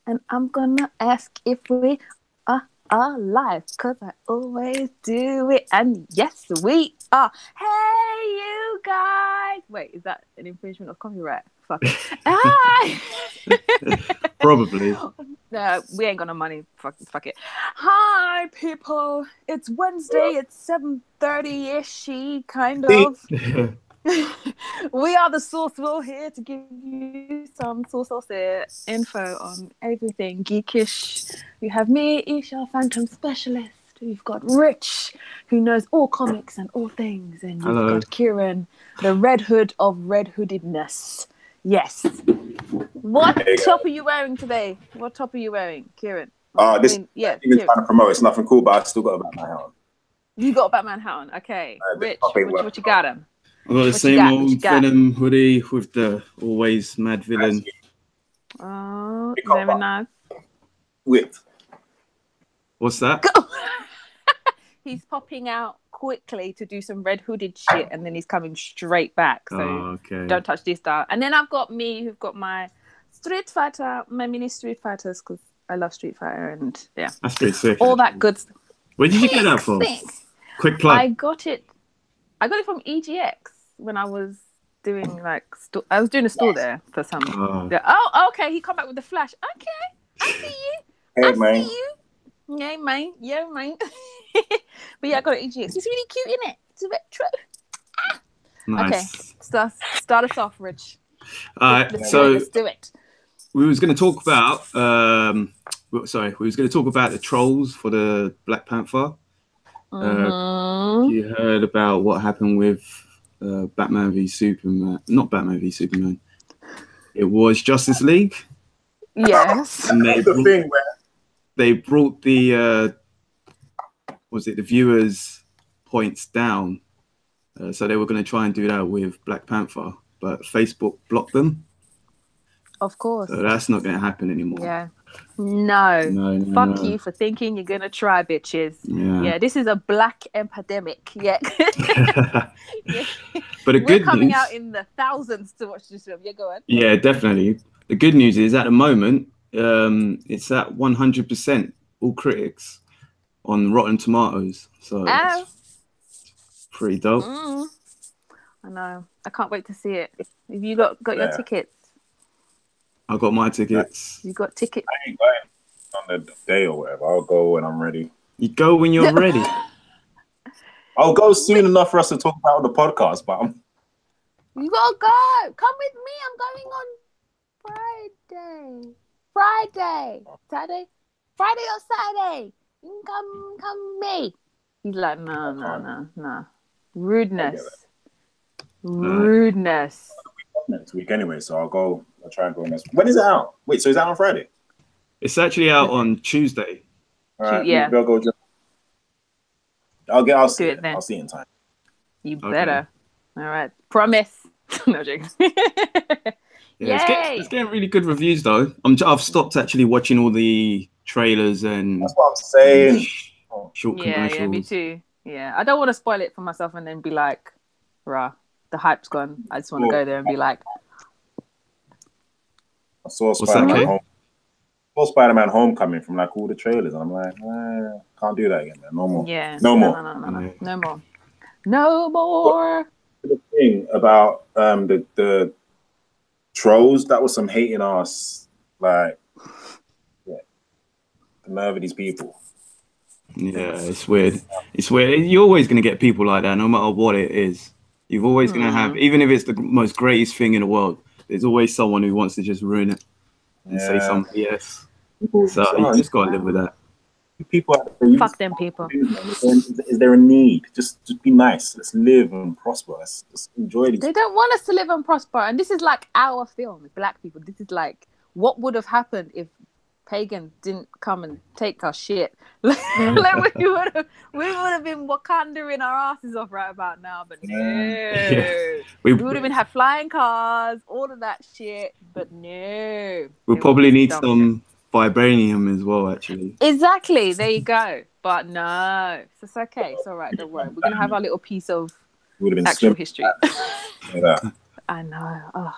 And I'm gonna ask if we are alive, cause I always do it. And yes, we are. Hey, you guys! Wait, is that an infringement of copyright? Fuck it. Hi. Probably. We ain't got no money. Fuck it. Hi, people. It's Wednesday. It's 7:30-ish, kind of. We are the Sourcewall here to give you some source info on everything geekish. We have me, Eshe, Phantom Specialist. We've got Rich, who knows all comics and all things. And you've got Kieran, the Red Hood of Red Hoodedness. Yes. What top are you wearing today? What top are you wearing, Kieran? Even trying to promote, it's nothing cool, but I still got a Batman hat on. You got a Batman hat on, okay. Rich, what you got him? I've got the same old Venom hoodie with the always mad villain. Oh, very nice. Whip. What's that? He's popping out quickly to do some red hooded shit, and then he's coming straight back. So don't touch this style. And then I've got me, who've got my Street Fighter, my mini Street Fighters, because I love Street Fighter, and yeah, that's pretty sick. All that good stuff. Where did you get that from? Quick plug. I got it from EGX when I was doing I was doing a store there for some. Oh, okay. He come back with the Flash. Okay, I see you. Hey, man. See you. Yeah, man. But yeah, I got it EGX. It's really cute, isn't it? It's retro. Nice. Okay, start us off, Rich. So let's do it. We was going to talk about. We was going to talk about the trolls for the Black Panther. You heard about what happened with Batman v Superman? Not Batman v Superman. It was Justice League. Yes. And they brought the the viewers' points down. So they were going to try and do that with Black Panther, but Facebook blocked them. Of course. So that's not going to happen anymore. Yeah. No. Fuck you for thinking you're going to try, bitches. Yeah, this is a black epidemic. Yeah. But we're coming out in the thousands to watch this film. Yeah, go on. Yeah, definitely. The good news is at the moment, it's at 100% all critics on Rotten Tomatoes. So it's pretty dope. I know. I can't wait to see it. Have you got your tickets? I got my tickets. You got tickets? I ain't going on the day or whatever. I'll go when I'm ready. You go when you're ready. I'll go soon enough for us to talk about the podcast, but you gotta go. Come with me. I'm going on Friday. Saturday? Friday or Saturday? You can come with me. He's like, no. Rudeness. Next week anyway, so I'll try and go next week. When is it out? Wait, so is that on Friday? It's actually out on Tuesday. All right, yeah. I'll see it then. I'll see it in time. You better. All right. Promise. No joking. It's getting really good reviews though. I've stopped actually watching all the trailers and that's what I'm saying. Short commercials. Yeah, me too. Yeah, I don't want to spoil it for myself and then be like, rah, the hype's gone. I just want to go there and be like, I saw Spider-Man Homecoming from like all the trailers, and I'm like, can't do that again, man. No more. Yeah. No more. No more. The thing about the trolls, that was some hating ass, like, the nerve of these people. Yeah, it's weird. You're always going to get people like that, no matter what it is. You're always going to have, even if it's the most greatest thing in the world, there's always someone who wants to just ruin it and say something. Yes. So you just got to live with that. People fuck them people. Is there a need? Just be nice. Let's live and prosper. Let's just enjoy these. They don't want us to live and prosper. And this is like our film, Black people. This is like what would have happened if pagans didn't come and take our shit. Like, we would have been Wakanda-ing our asses off right about now, but no. Yeah. We would have been had flying cars, all of that shit, but no. We'll probably need some vibranium as well, actually. Exactly, there you go. But no, it's okay. It's all right. Don't worry. We're gonna have our little piece of actual history. Yeah. I know. Oh.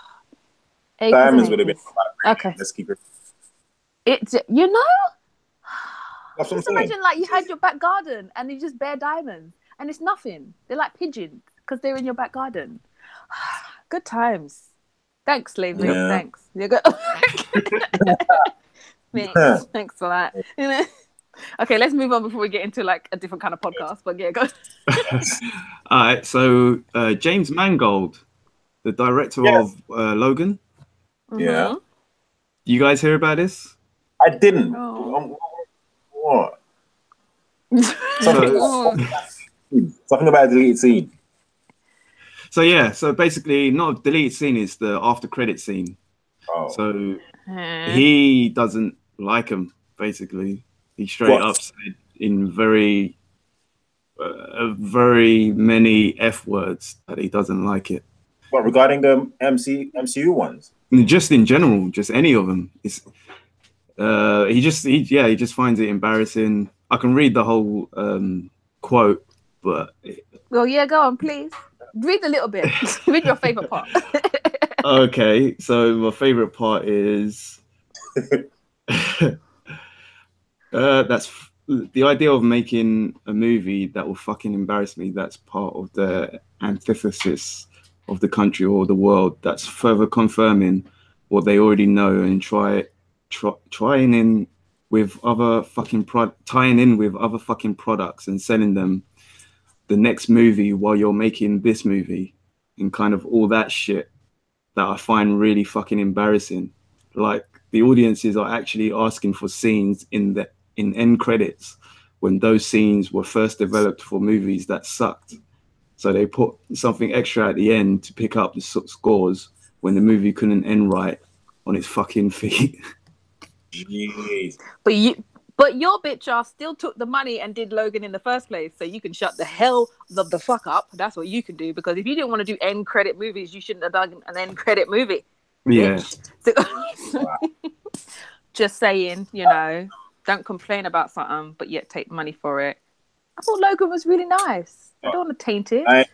Diamonds would have been okay. Let's keep it. It's, you know, That's what I'm just saying. imagine like you had your back garden and you just bare diamonds and it's nothing. They're like pigeons because they're in your back garden. Good times. Thanks, slavery. Yeah. Thanks. You're good. Thanks for that. You know? Okay, let's move on before we get into like a different kind of podcast. But yeah, go. All right, so James Mangold, the director of Logan. Yeah. You guys hear about this? I didn't. Oh. What? Oh. Something about a deleted scene. So yeah, so basically, not a deleted scene, is the after credit scene. Oh. So he doesn't like him. Basically, he straight up said in very many F words that he doesn't like it. What, regarding the MCU ones? Just in general, just any of them. It's he just finds it embarrassing. I can read the whole quote, but well, yeah, go on, please. Read a little bit. Read your favorite part. Okay, so my favorite part is that's the idea of making a movie that will fucking embarrass me. That's part of the antithesis of the country or the world. That's further confirming what they already know and tying in with other fucking products and selling them the next movie while you're making this movie, and kind of all that shit that I find really fucking embarrassing. Like, the audiences are actually asking for scenes in end credits when those scenes were first developed for movies that sucked. So they put something extra at the end to pick up the scores when the movie couldn't end right on its fucking feet. Jeez. But your bitch ass still took the money and did Logan in the first place, so you can shut the hell the fuck up. That's what you can do, because if you didn't want to do end credit movies, you shouldn't have done an end credit movie. Yeah. So, just saying, you know, don't complain about something, but yet take money for it. I thought Logan was really nice. I don't want to taint it. I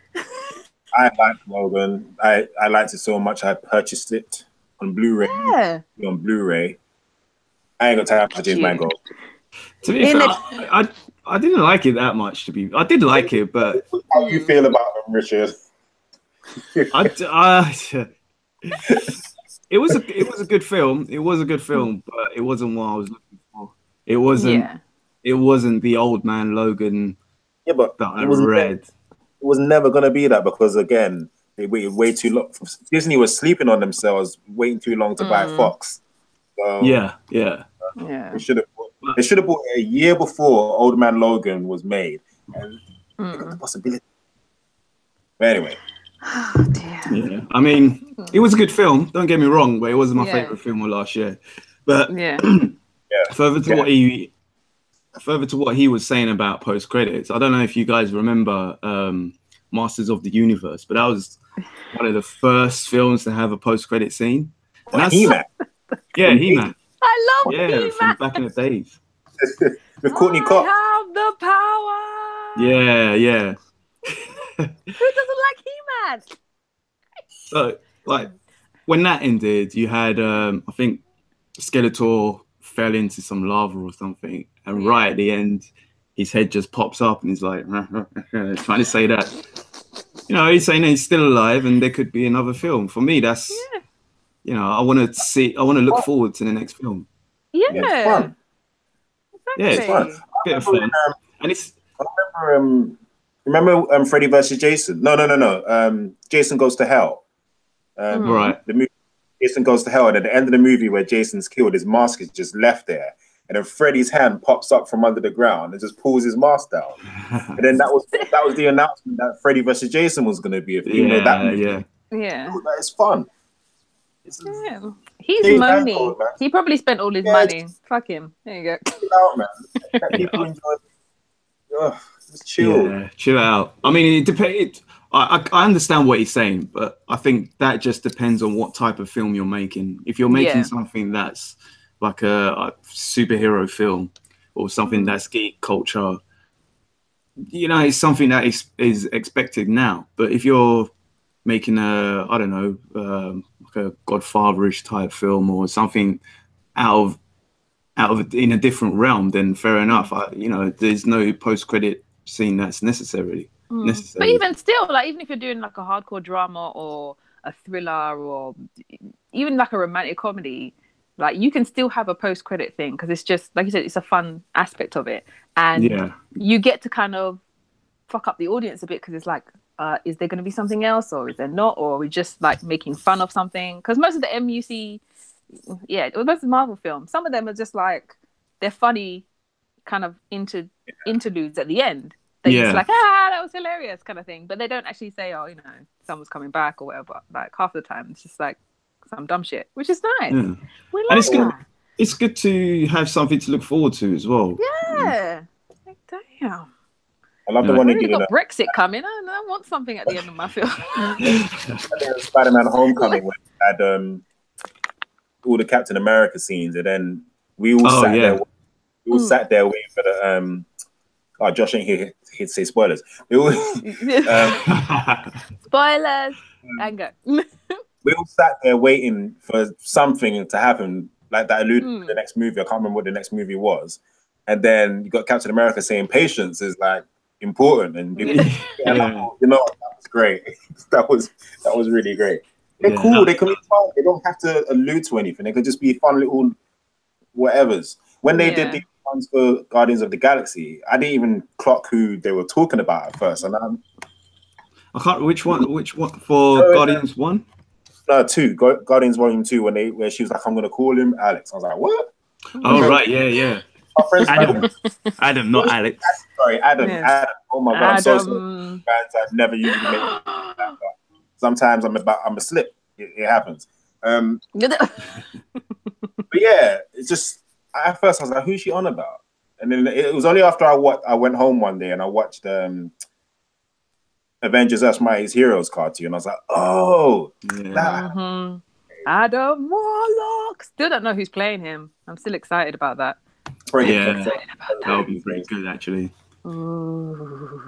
liked Logan. I liked it so much I purchased it on Blu-ray. Yeah. On Blu-ray. I ain't got time for James Mangold. To be fair, I didn't like it that much. I did like it, but how you feel about him, Richard? It was a good film. It was a good film, but it wasn't what I was looking for. It wasn't. Yeah. It wasn't the old man Logan. Yeah, but that I read. It was never gonna be that, because again, they waited way too long. Disney was sleeping on themselves, waiting too long to buy Fox. So, yeah. They should have bought it a year before Old Man Logan was made, and they got the possibility. But anyway. Oh, dear. Yeah, I mean, it was a good film. Don't get me wrong, but it wasn't my favorite film of last year. But further to what he was saying about post credits, I don't know if you guys remember Masters of the Universe, but that was one of the first films to have a post credit scene. And that's He-Man. Yeah, He-Man. I love He-Man from back in the days. With Courtney Cox. I have the power. Yeah. Who doesn't like He-Man? So, like, when that ended, you had, I think, Skeletor fell into some lava or something, and right at the end, his head just pops up, and he's like, trying to say that, you know, he's saying that he's still alive, and there could be another film. For me, that's, you know, I want to look forward to the next film. Yeah. It's fun. Exactly. Yeah, it's fun. Bit of fun. And it's. I remember Freddy versus Jason? No. Jason Goes to Hell. Right. The movie Jason Goes to Hell, and at the end of the movie where Jason's killed, his mask is just left there, and then Freddy's hand pops up from under the ground and just pulls his mask down. And then that was the announcement that Freddy versus Jason was going to be a film. That movie. Yeah. That is fun. He's money. He probably spent all his money. Fuck him. There you go. Chill out, man. Let people enjoy. Just chill. Yeah, chill out. I mean, it depends. I understand what he's saying, but I think that just depends on what type of film you're making. If you're making something that's like a superhero film or something that's geek culture, you know, it's something that is expected now. But if you're making like a Godfather-ish type film or something out of in a different realm, then fair enough. You know, there's no post-credit scene that's necessary. But even still, like even if you're doing like a hardcore drama or a thriller or even like a romantic comedy, like you can still have a post-credit thing because it's just like you said, it's a fun aspect of it, and you get to kind of fuck up the audience a bit because it's like, is there going to be something else or is there not, or are we just like making fun of something? Because most of the MUC, most of the Marvel films, some of them are just like they're funny kind of interludes at the end. They're just like, that was hilarious kind of thing. But they don't actually say, oh, you know, someone's coming back or whatever. Like half the time, it's just like some dumb shit, which is nice. Yeah. We like that. It's good to have something to look forward to as well. Yeah. Like, damn. I love the one they did. Got Brexit coming. I want something at the end of my film. Spider-Man Homecoming, where we had all the Captain America scenes, and then we all sat there. We all sat there waiting for the Josh ain't here to say spoilers. We all spoilers and go. We all sat there waiting for something to happen, like that alluded to the next movie. I can't remember what the next movie was. And then you got Captain America saying patience is like important, and you know, that was great. that was really great. They're cool. They can be fun. They don't have to allude to anything. They could just be fun little whatevers. When they did the ones for Guardians of the Galaxy, I didn't even clock who they were talking about at first. And I can't. Which one for Guardians 1? No, 2. Guardians Volume 2. Where she was like, "I'm gonna call him Alex." I was like, "What?" Oh right, yeah. Our friends, Adam, not Alex. Sorry, Adam. Adam. Oh my god, I'm so sorry. I've never usually made that. Sometimes I'm a slip. It happens. But yeah, it's just. At first, I was like, "Who's she on about?" And then it was only after I went home one day and I watched Avengers: Earth's Mightiest Heroes cartoon. I was like, "Oh, Adam Warlock." Still don't know who's playing him. I'm still excited about that. That'll be pretty good, actually. Ooh.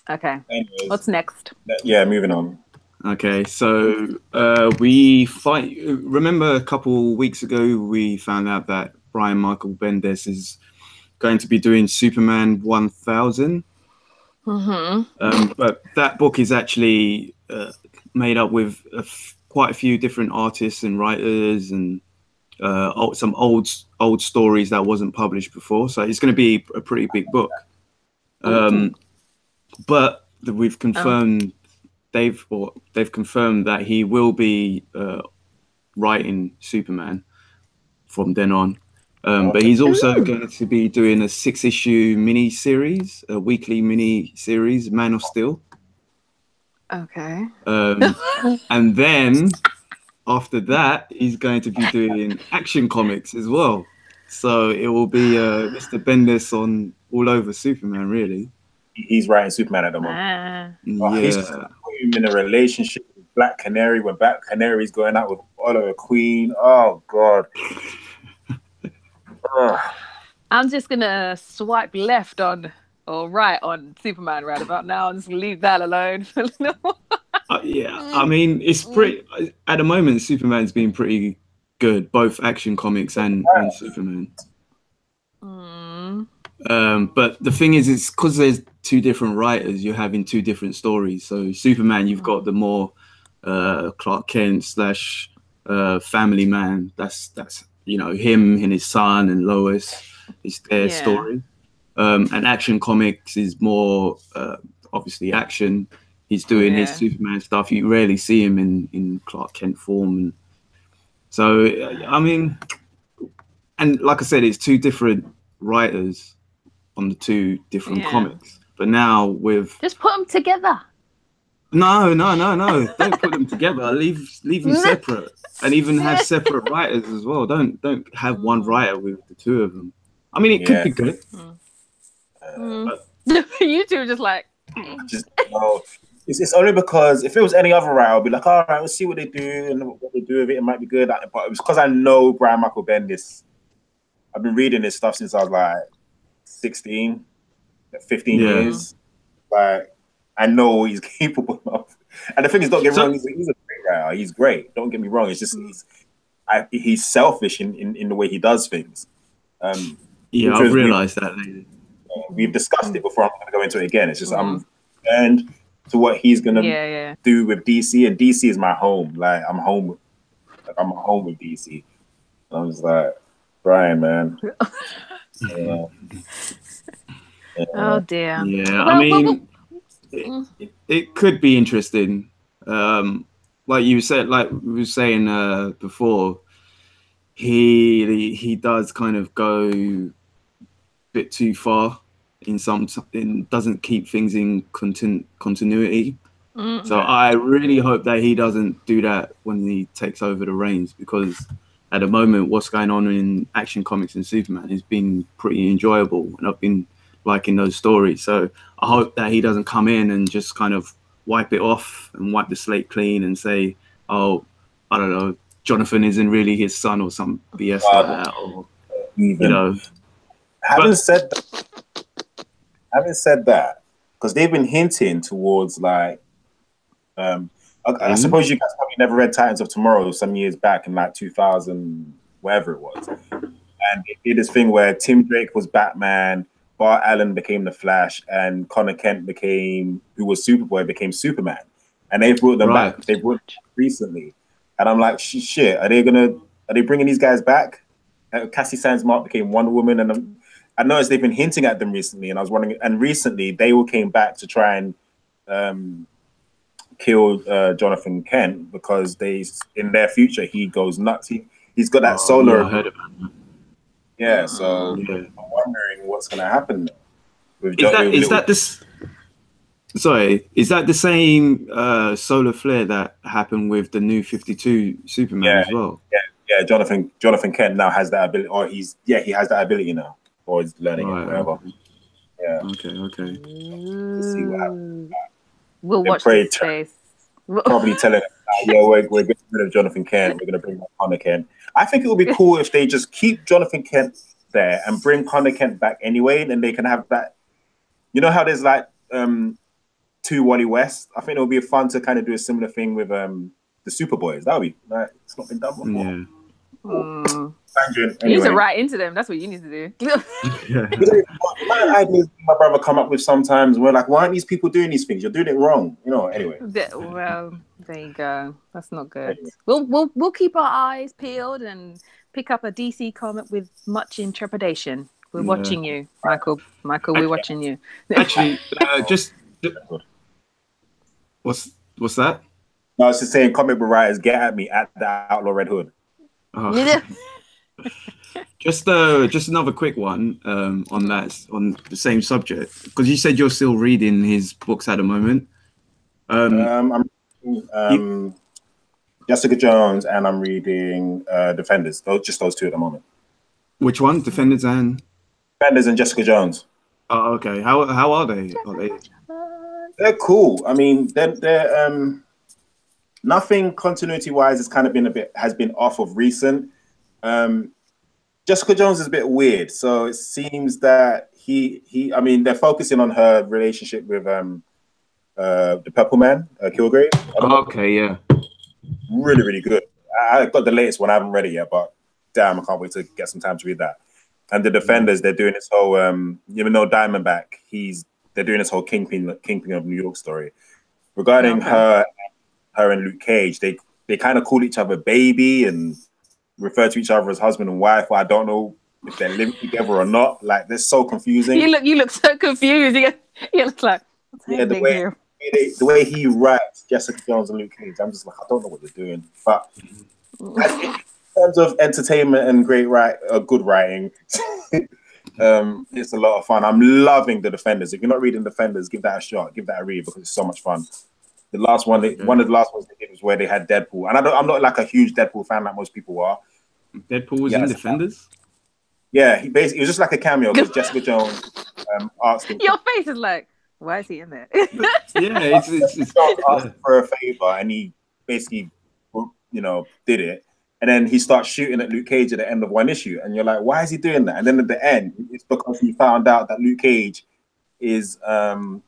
Okay. Anyways, what's next? Yeah, moving on. Okay, so remember a couple weeks ago we found out that Brian Michael Bendis is going to be doing Superman 1000. But that book is actually made up with quite a few different artists and writers and some old stories that wasn't published before. So it's going to be a pretty big book. But we've confirmed they've confirmed that he will be writing Superman from then on. But he's also going to be doing a 6-issue mini-series, a weekly mini-series, Man of Steel. Okay. And then after that, he's going to be doing Action Comics as well. So it will be Mr. Bendis on all over Superman, really. He's writing Superman at the moment. He's just in a relationship with Black Canary when Black Canary's going out with Oliver Queen. Oh, God. I'm just gonna swipe left on or right on Superman right about now and just leave that alone. I mean, it's pretty. At the moment, Superman's been pretty good, both Action Comics and Superman. But the thing is, it's because there's 2 different writers. You're having 2 different stories. So Superman, you've got the more Clark Kent / family man. That's you know, him and his son and Lois is their story. And Action Comics is more obviously action. He's doing his Superman stuff. You rarely see him in Clark Kent form. And so, I mean, and like I said, it's 2 different writers on the 2 different comics. But now with... Just put them together. No. Don't put them together. Leave them separate. And even have separate writers as well. Don't have one writer with the 2 of them. I mean, it could be good. You 2 are just like... It's only because if it was any other writer, I'd be like, all right, let's see what they do and what they do with it. It might be good. But it was because I know Brian Michael Bendis. I've been reading this stuff since I was like 16, 15 years. Like, I know what he's capable of. And the thing is, don't get me wrong, he's a great writer. He's great. Don't get me wrong. It's just he's selfish in the way he does things. Yeah, I've realised that lately. We've discussed it before. I'm not going to go into it again. It's just I'm concerned to what he's going to do with DC, and DC is my home. Like I'm home. Like I'm home with DC. I was like, Brian, man. Oh dear. Yeah, I mean, it could be interesting. Like you said, like we were saying before, he does kind of go a bit too far doesn't keep things in continuity. So I really hope that he doesn't do that when he takes over the reins, because at the moment what's going on in Action Comics and Superman has been pretty enjoyable, and I've been liking those stories. So I hope that he doesn't come in and just kind of wipe it off and wipe the slate clean and say, oh, I don't know, Jonathan isn't really his son or some BS like that. Or, you know. Having said that, because they've been hinting towards like, I suppose you guys probably never read Titans of Tomorrow some years back in like 2000, wherever it was. And they did this thing where Tim Drake was Batman, Bart Allen became the Flash, and Connor Kent who was Superboy, became Superman. And they brought them back. They brought them recently. And I'm like, shit, are they bringing these guys back? Cassie Sands-Mark became Wonder Woman, and I noticed they've been hinting at them recently, and I was wondering. And recently, they all came back to try and kill Jonathan Kent, because in their future he goes nuts. He's got that solar. Yeah, I heard about that. Yeah, so I'm wondering what's going to happen with is that the same solar flare that happened with the new 52 Superman as well? Yeah. Jonathan Kent now has that ability, or he has that ability now, or he's learning it, whatever. Yeah. Okay. Let's see what happens. We'll watch this space. Probably telling us, we're getting rid of Jonathan Kent. We're going to bring back Connor Kent. I think it would be cool if they just keep Jonathan Kent there and bring Connor Kent back anyway, and then they can have that. You know how there's like two Wally West? I think it would be fun to kind of do a similar thing with the Superboys. That would be like, it's not been done before. Yeah. Anyway. You need to write into them. That's what you need to do. My ideas my brother come up with sometimes, we're like, why aren't these people doing these things? You're doing it wrong. Anyway. Well, there you go. That's not good. Anyway. We'll keep our eyes peeled and pick up a DC comic with much interpretation. We're watching you, Michael. We're watching you. Actually, what's that? No, I was just saying, comic book writers, get at me at the Outlaw Red Hood. Just another quick one on the same subject, because you said you're still reading his books at the moment. I'm reading, Jessica Jones, and I'm reading Defenders. Those two at the moment. Which one? Defenders and Jessica Jones. Oh, okay. How are they? They're cool. I mean, they're nothing continuity wise has been off of recent. Jessica Jones is a bit weird, so it seems that I mean, they're focusing on her relationship with the Purple Man, Kilgrave. Okay, yeah. Really, really good. I got the latest one. I haven't read it yet, but damn, I can't wait to get some time to read that. And the Defenders, they're doing this whole, even though Diamondback, they're doing this whole Kingpin of New York story regarding her and Luke Cage. They kind of call each other baby and refer to each other as husband and wife. Well, I don't know if they're living together or not. Like, they're so confusing. You look so confused. You look like, the way he writes Jessica Jones and Luke Cage, I'm just like, I don't know what they're doing. But in terms of entertainment and good writing, it's a lot of fun. I'm loving the Defenders. If you're not reading Defenders, give that a shot. Give that a read, because it's so much fun. The last one, one of the last ones they did was where they had Deadpool, and I'm not like a huge Deadpool fan like most people are. Deadpool was in Defenders. Yeah, it was just like a cameo because Jessica Jones asked him. Your face is like, why is he in there? Yeah, it's asked for a favor, and he basically, did it. And then he starts shooting at Luke Cage at the end of one issue, and you're like, why is he doing that? And then at the end, it's because he found out that Luke Cage is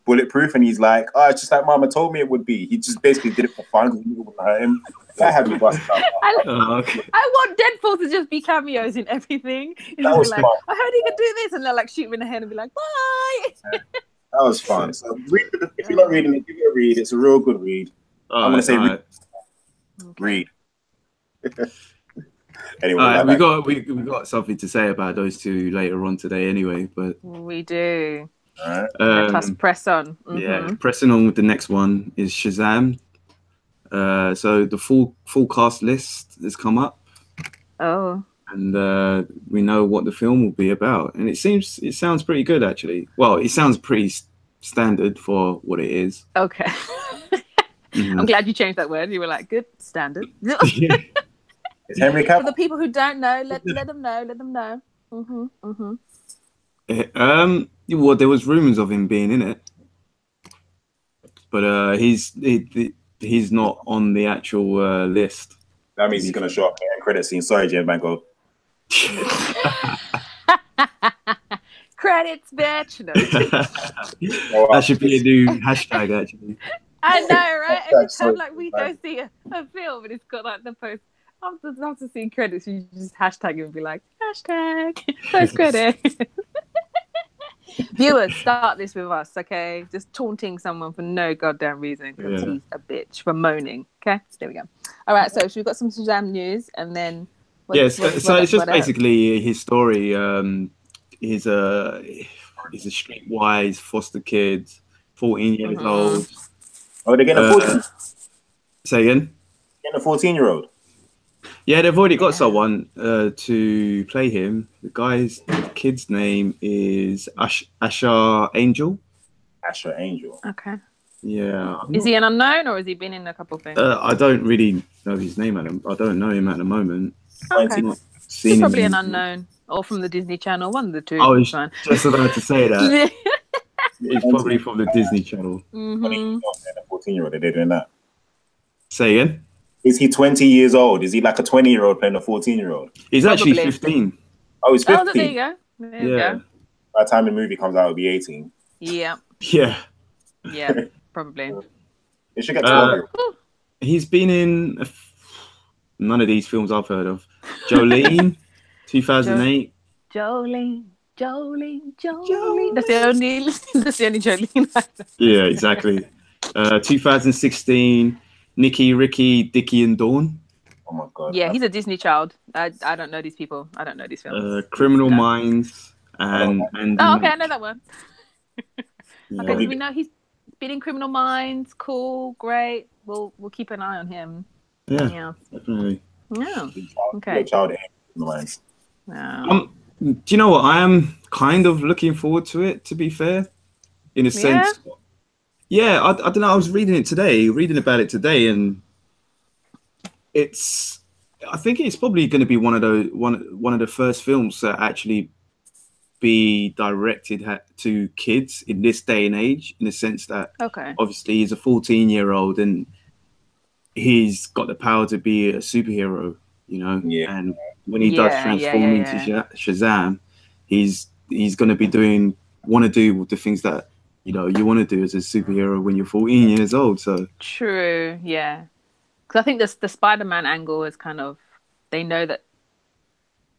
bulletproof, and he's like, oh, it's just like Mama told me it would be. He just basically did it for fun because he knew it wouldn't hurt him. That had me busted up. I Okay. want Deadpool to just be cameos in everything. And That just was be like, fun. I heard he could do this, and they'll like shoot him in the head and be like, bye. That was fun. So if you're not reading it, give it a read. It's a real good read. I'm gonna say read. Anyway, we got something to say about those two later on today, anyway. But we do. All right. Let us press on. Yeah, pressing on with the next one is Shazam. So the full cast list has come up. Oh. And we know what the film will be about, and it sounds pretty good, actually. Well, it sounds pretty standard for what it is. Okay. I'm glad you changed that word. You were like, good standard. Is Henry Cavill? For the people who don't know, let them know. Let them know. Well, there was rumors of him being in it, but he's not on the actual list. That means he's gonna show up in the credit scene. Sorry, James Mangold. Credits, bitch. No. That should be a new hashtag, actually. I know, right? Every time like we go see a film and it's got like the post after seeing credits, you just hashtag it and be like, hashtag post credit. Viewers, start this with us, okay? Just taunting someone for no goddamn reason because he's a bitch for moaning. Okay, there we go. All right, so we've got some Shazam news, and then so it's just basically his story. He's a streetwise foster kid, 14 years old. Oh, they're getting a 14. Say again? Getting a 14-year-old. Yeah, they've already got someone to play him. The kid's name is Ashe Angel. Ashe Angel. Okay. Yeah. Is he an unknown, or has he been in a couple things? I don't really know his name. I don't know him at the moment. Okay. He's probably an unknown, or from the Disney Channel. One of the two. I was just about to say that. It's probably from the Disney Channel. A 14-year-old, they're doing that. Say again? Is he 20 years old? Is he like a 20-year-old playing a 14-year-old? He's actually 15. Oh, he's 15. Oh, there you go. There you go. By the time the movie comes out, it'll be 18. Yeah. Yeah. Yeah, probably. It should get 12. He's been in none of these films I've heard of. Jolene, 2008. Jolene. That's the only Jolene. Yeah, exactly. 2016, Nikki, Ricky, Dickie, and Dawn. Oh my god. Yeah, he's a Disney child. I don't know these people. I don't know these films. Criminal Minds and okay, I know that one. Yeah. Okay, so we know he's been in Criminal Minds. Cool, great. We'll keep an eye on him. Yeah, definitely. Yeah. Okay. Child in Minds. Do you know what? I am kind of looking forward to it, to be fair, in a sense. Yeah, I don't know. I was reading about it today, and I think it's probably going to be one of the first films that actually be directed to kids in this day and age, in the sense that obviously he's a 14-year-old and he's got the power to be a superhero, you know. Yeah. And when he does transform into Shazam, he's going to be want to do the things that you want to do as a superhero when you're 14 years old. So true, yeah. Because I think the Spider-Man angle is kind of, they know that,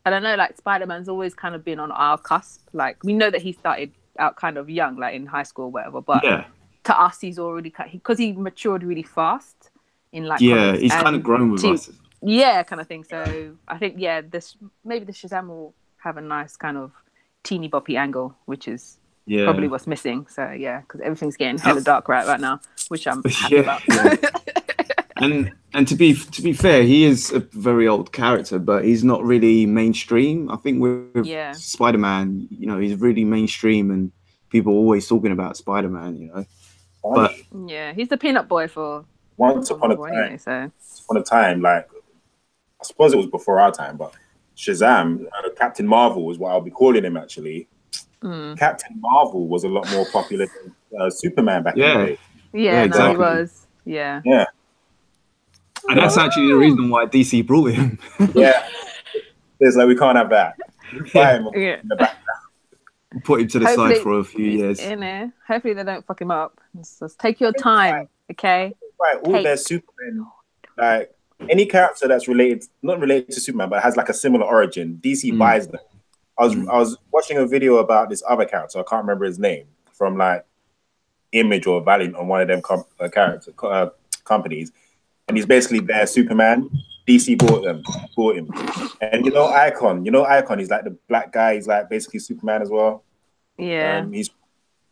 I don't know, like Spider-Man's always kind of been on our cusp. Like we know that he started out kind of young, like in high school or whatever. But to us, he's already because he matured really fast in like he's kind of grown with us. Yeah, kind of thing. So I think maybe the Shazam will have a nice kind of teeny boppy angle, which is probably what's missing. So yeah, because everything's getting hella dark right now, which I'm happy about. And to be fair, he is a very old character, but he's not really mainstream. I think with Spider-Man, he's really mainstream, and people are always talking about Spider-Man, But he's the peanut boy for once upon a time. Like I suppose it was before our time, but Shazam, Captain Marvel is what I'll be calling him actually. Captain Marvel was a lot more popular than Superman back in the day. Yeah, exactly. No, he was. Yeah. Yeah. And that's actually the reason why DC brought him. Yeah. It's like, we can't have that. In the background. put him to the Hopefully, side for a few years. Hopefully they don't fuck him up. Just take your time, okay? Right, all their Superman, like any character that's not related to Superman, but has like a similar origin, DC buys them. I was watching a video about this other character. I can't remember his name, from like Image or Valiant on one of them companies, and he's basically their Superman. DC bought him, and Icon. He's like the black guy. He's like basically Superman as well. Yeah, he's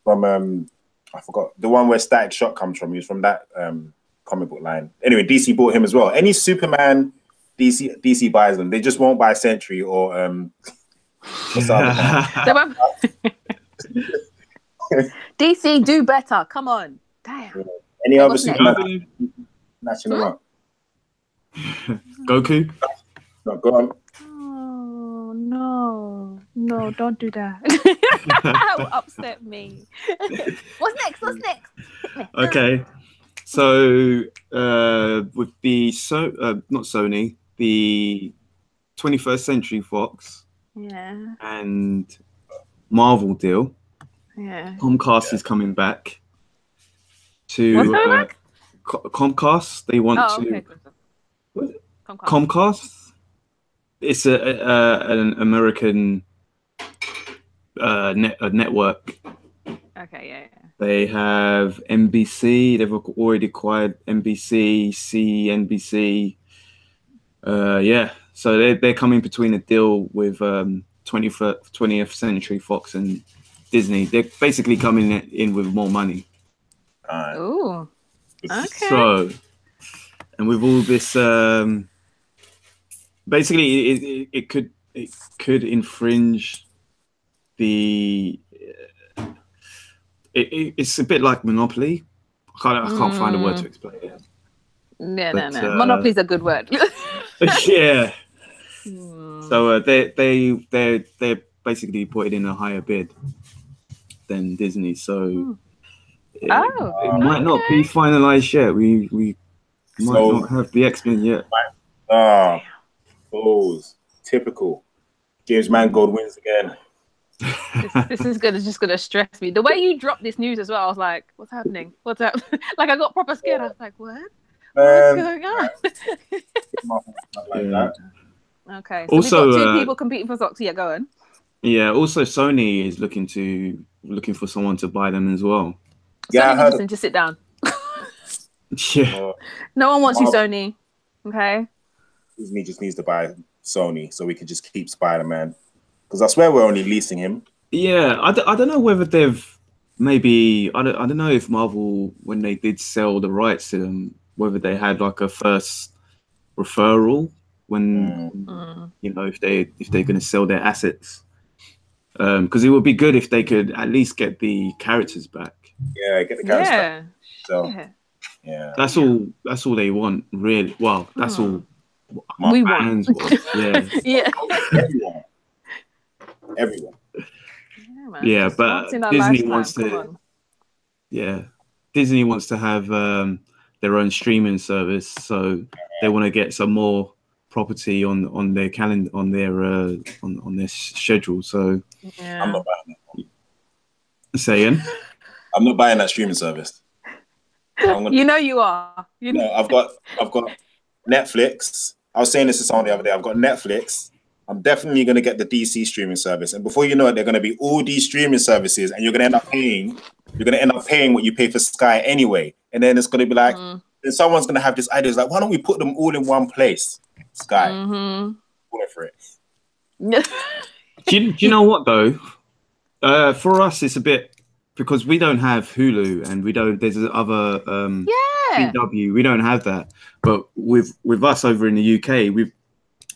from I forgot the one where Static Shock comes from. He's from that comic book line. Anyway, DC bought him as well. Any Superman, DC buys them. They just won't buy Sentry or DC, do better. Come on. Damn. Any other Superman snatching them up? Goku? No, go on. Oh, no, don't do that. That will upset me. What's next? Okay. So, with the not Sony, the 21st Century Fox and Marvel deal, Comcast is coming back to what's coming back? Comcast. They want to Comcast. It's an American network. Okay, yeah. They have NBC. They've already acquired NBC, CNBC. So they're coming between a deal with 20th Century Fox and Disney. They're basically coming in with more money. Ooh. Okay. So, and with all this, basically, it could infringe the. It's a bit like Monopoly. I can't find a word to explain it. No. Monopoly's a good word. Yeah. So they basically put it in a higher bid than Disney. So it might not be finalized yet. We might not have the X-Men yet. Typical. James Mangold wins again. This is just gonna stress me. The way you dropped this news as well, I was like, "What's happening? What's up?" Like I got proper scared. I was like, "What? What's going on?" Okay. So also, we've got two people competing for Fox. Yeah, go on. Yeah. Also, Sony is looking for someone to buy them as well. Yeah, Sony, just sit down. Yeah. No one wants you, Sony. Okay. Disney just needs to buy Sony so we can just keep Spider-Man. Because I swear we're only leasing him. Yeah, I don't know whether they've maybe I don't know if Marvel, when they did sell the rights to them, whether they had like a first referral when if they're going to sell their assets, because it would be good if they could at least get the characters back. Yeah, get the characters back. So yeah, that's all they want, really. Well, that's all we want. Yeah. Yeah. Everyone. Yeah, but Disney wants to. Yeah, Disney wants to have their own streaming service, so they want to get some more property on their calendar, on their schedule. So I'm not buying that. Saying, I'm not buying that streaming service. You are. I've got Netflix. I was saying this to someone the other day. I've got Netflix. I'm definitely going to get the DC streaming service, and before you know it, they're going to be all these streaming services, and you're going to end up paying what you pay for Sky anyway. And then it's going to be like, then someone's going to have this idea, it's like, why don't we put them all in one place? Sky, going for it. do you know what though? For us, it's a bit, because we don't have Hulu, and we don't. There's other CW. We don't have that, but with us over in the UK,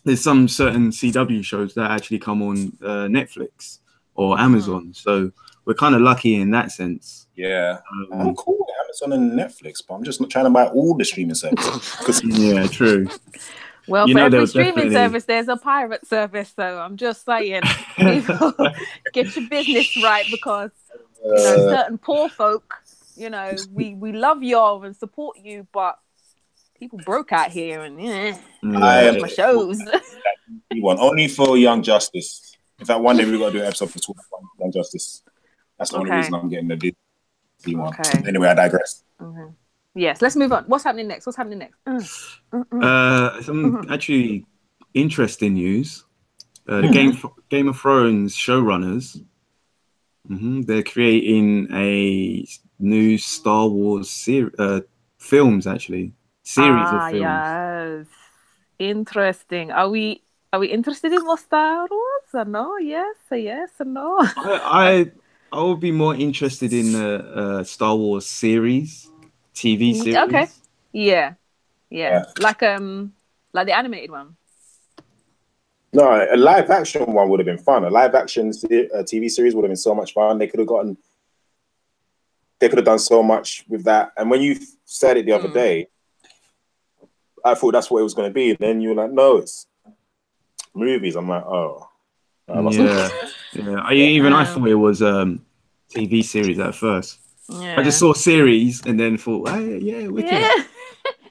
there's some certain CW shows that actually come on Netflix or Amazon. So we're kind of lucky in that sense. Yeah. I'm cool with Amazon and Netflix, but I'm just not trying to buy all the streaming services. Yeah, true. Well, for every streaming service, there's a pirate service. So I'm just saying, people, get your business right, because certain poor folk, we love y'all and support you, but people broke out here and my shows. Only for Young Justice. In fact, one day we're going to do an episode for Young Justice. That's the only reason I'm getting the DC one. Okay. Anyway, I digress. Okay. Yes, let's move on. What's happening next? Some actually interesting news. The Game of Thrones showrunners, they're creating a new Star Wars films, actually. Series of films. Yes. Interesting. Are we interested in more Star Wars or no? Yes, a yes or no? I would be more interested in the Star Wars series, TV series. Okay. Yeah. Like the animated one. No, a live action one would have been fun. A live action TV series would have been so much fun. They could have done so much with that. And when you said it the other day, I thought that's what it was going to be. And then you were like, no, it's movies. I'm like, oh. Yeah. I thought it was TV series at first. Yeah. I just saw series and then thought, hey, yeah, wicked. Yeah.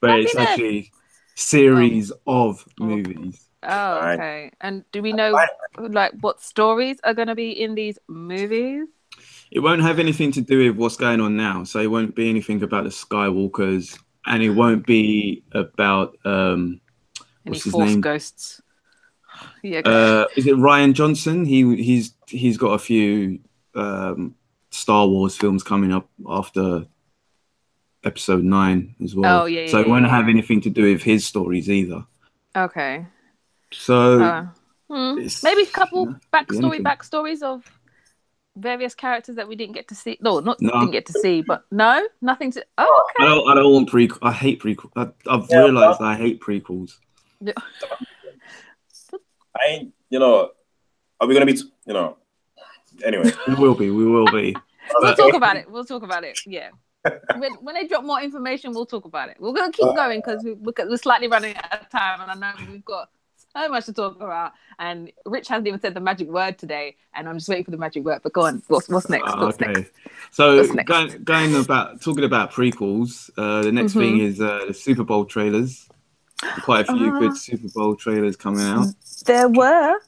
But it's actually series of movies. Oh, okay. And do we know like what stories are going to be in these movies? It won't have anything to do with what's going on now. So it won't be anything about the Skywalkers, and it won't be about any what's his Force name? Ghosts. Yeah. Is it Ryan Johnson? He's got a few Star Wars films coming up after Episode 9 as well. Oh yeah. So it won't have anything to do with his stories either. Okay. So maybe a couple backstories of various characters that we didn't get to see. No, didn't get to see, but nothing to. Oh, okay. I don't want prequel. I hate prequels. I've realized I hate prequels. Are we gonna be? Anyway, we will be. We'll talk about it. Yeah. When they drop more information, we'll talk about it. We're going to keep going because we're slightly running out of time, and I know we've got so much to talk about. And Rich hasn't even said the magic word today, and I'm just waiting for the magic word. But go on, what's next? Next? So talking about prequels, the next thing is the Super Bowl trailers. Quite a few good Super Bowl trailers coming out. There were.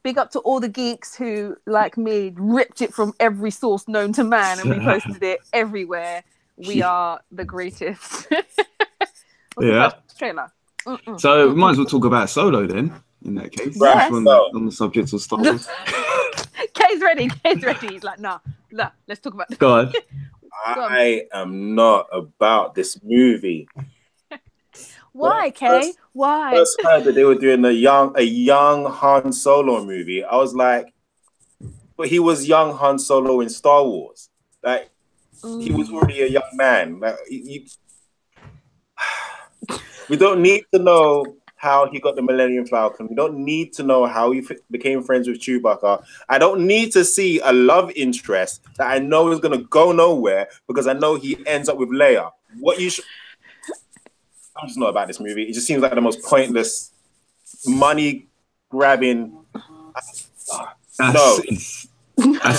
Big up to all the geeks who, like me, ripped it from every source known to man and reposted it everywhere. We are the greatest. What's the first trailer? So we might as well talk about Solo then, in that case. Yes. On the subject of Star Wars. Kay's ready. He's like, nah, let's talk about it. Go on. I am not about this movie. Why, Kay? Why? First heard that they were doing a young Han Solo movie. I was like, but he was young Han Solo in Star Wars. Like, he was already a young man. Like, we don't need to know how he got the Millennium Falcon. We don't need to know how he became friends with Chewbacca. I don't need to see a love interest that I know is going to go nowhere because I know he ends up with Leia. I'm just not about this movie. It just seems like the most pointless, money-grabbing. That's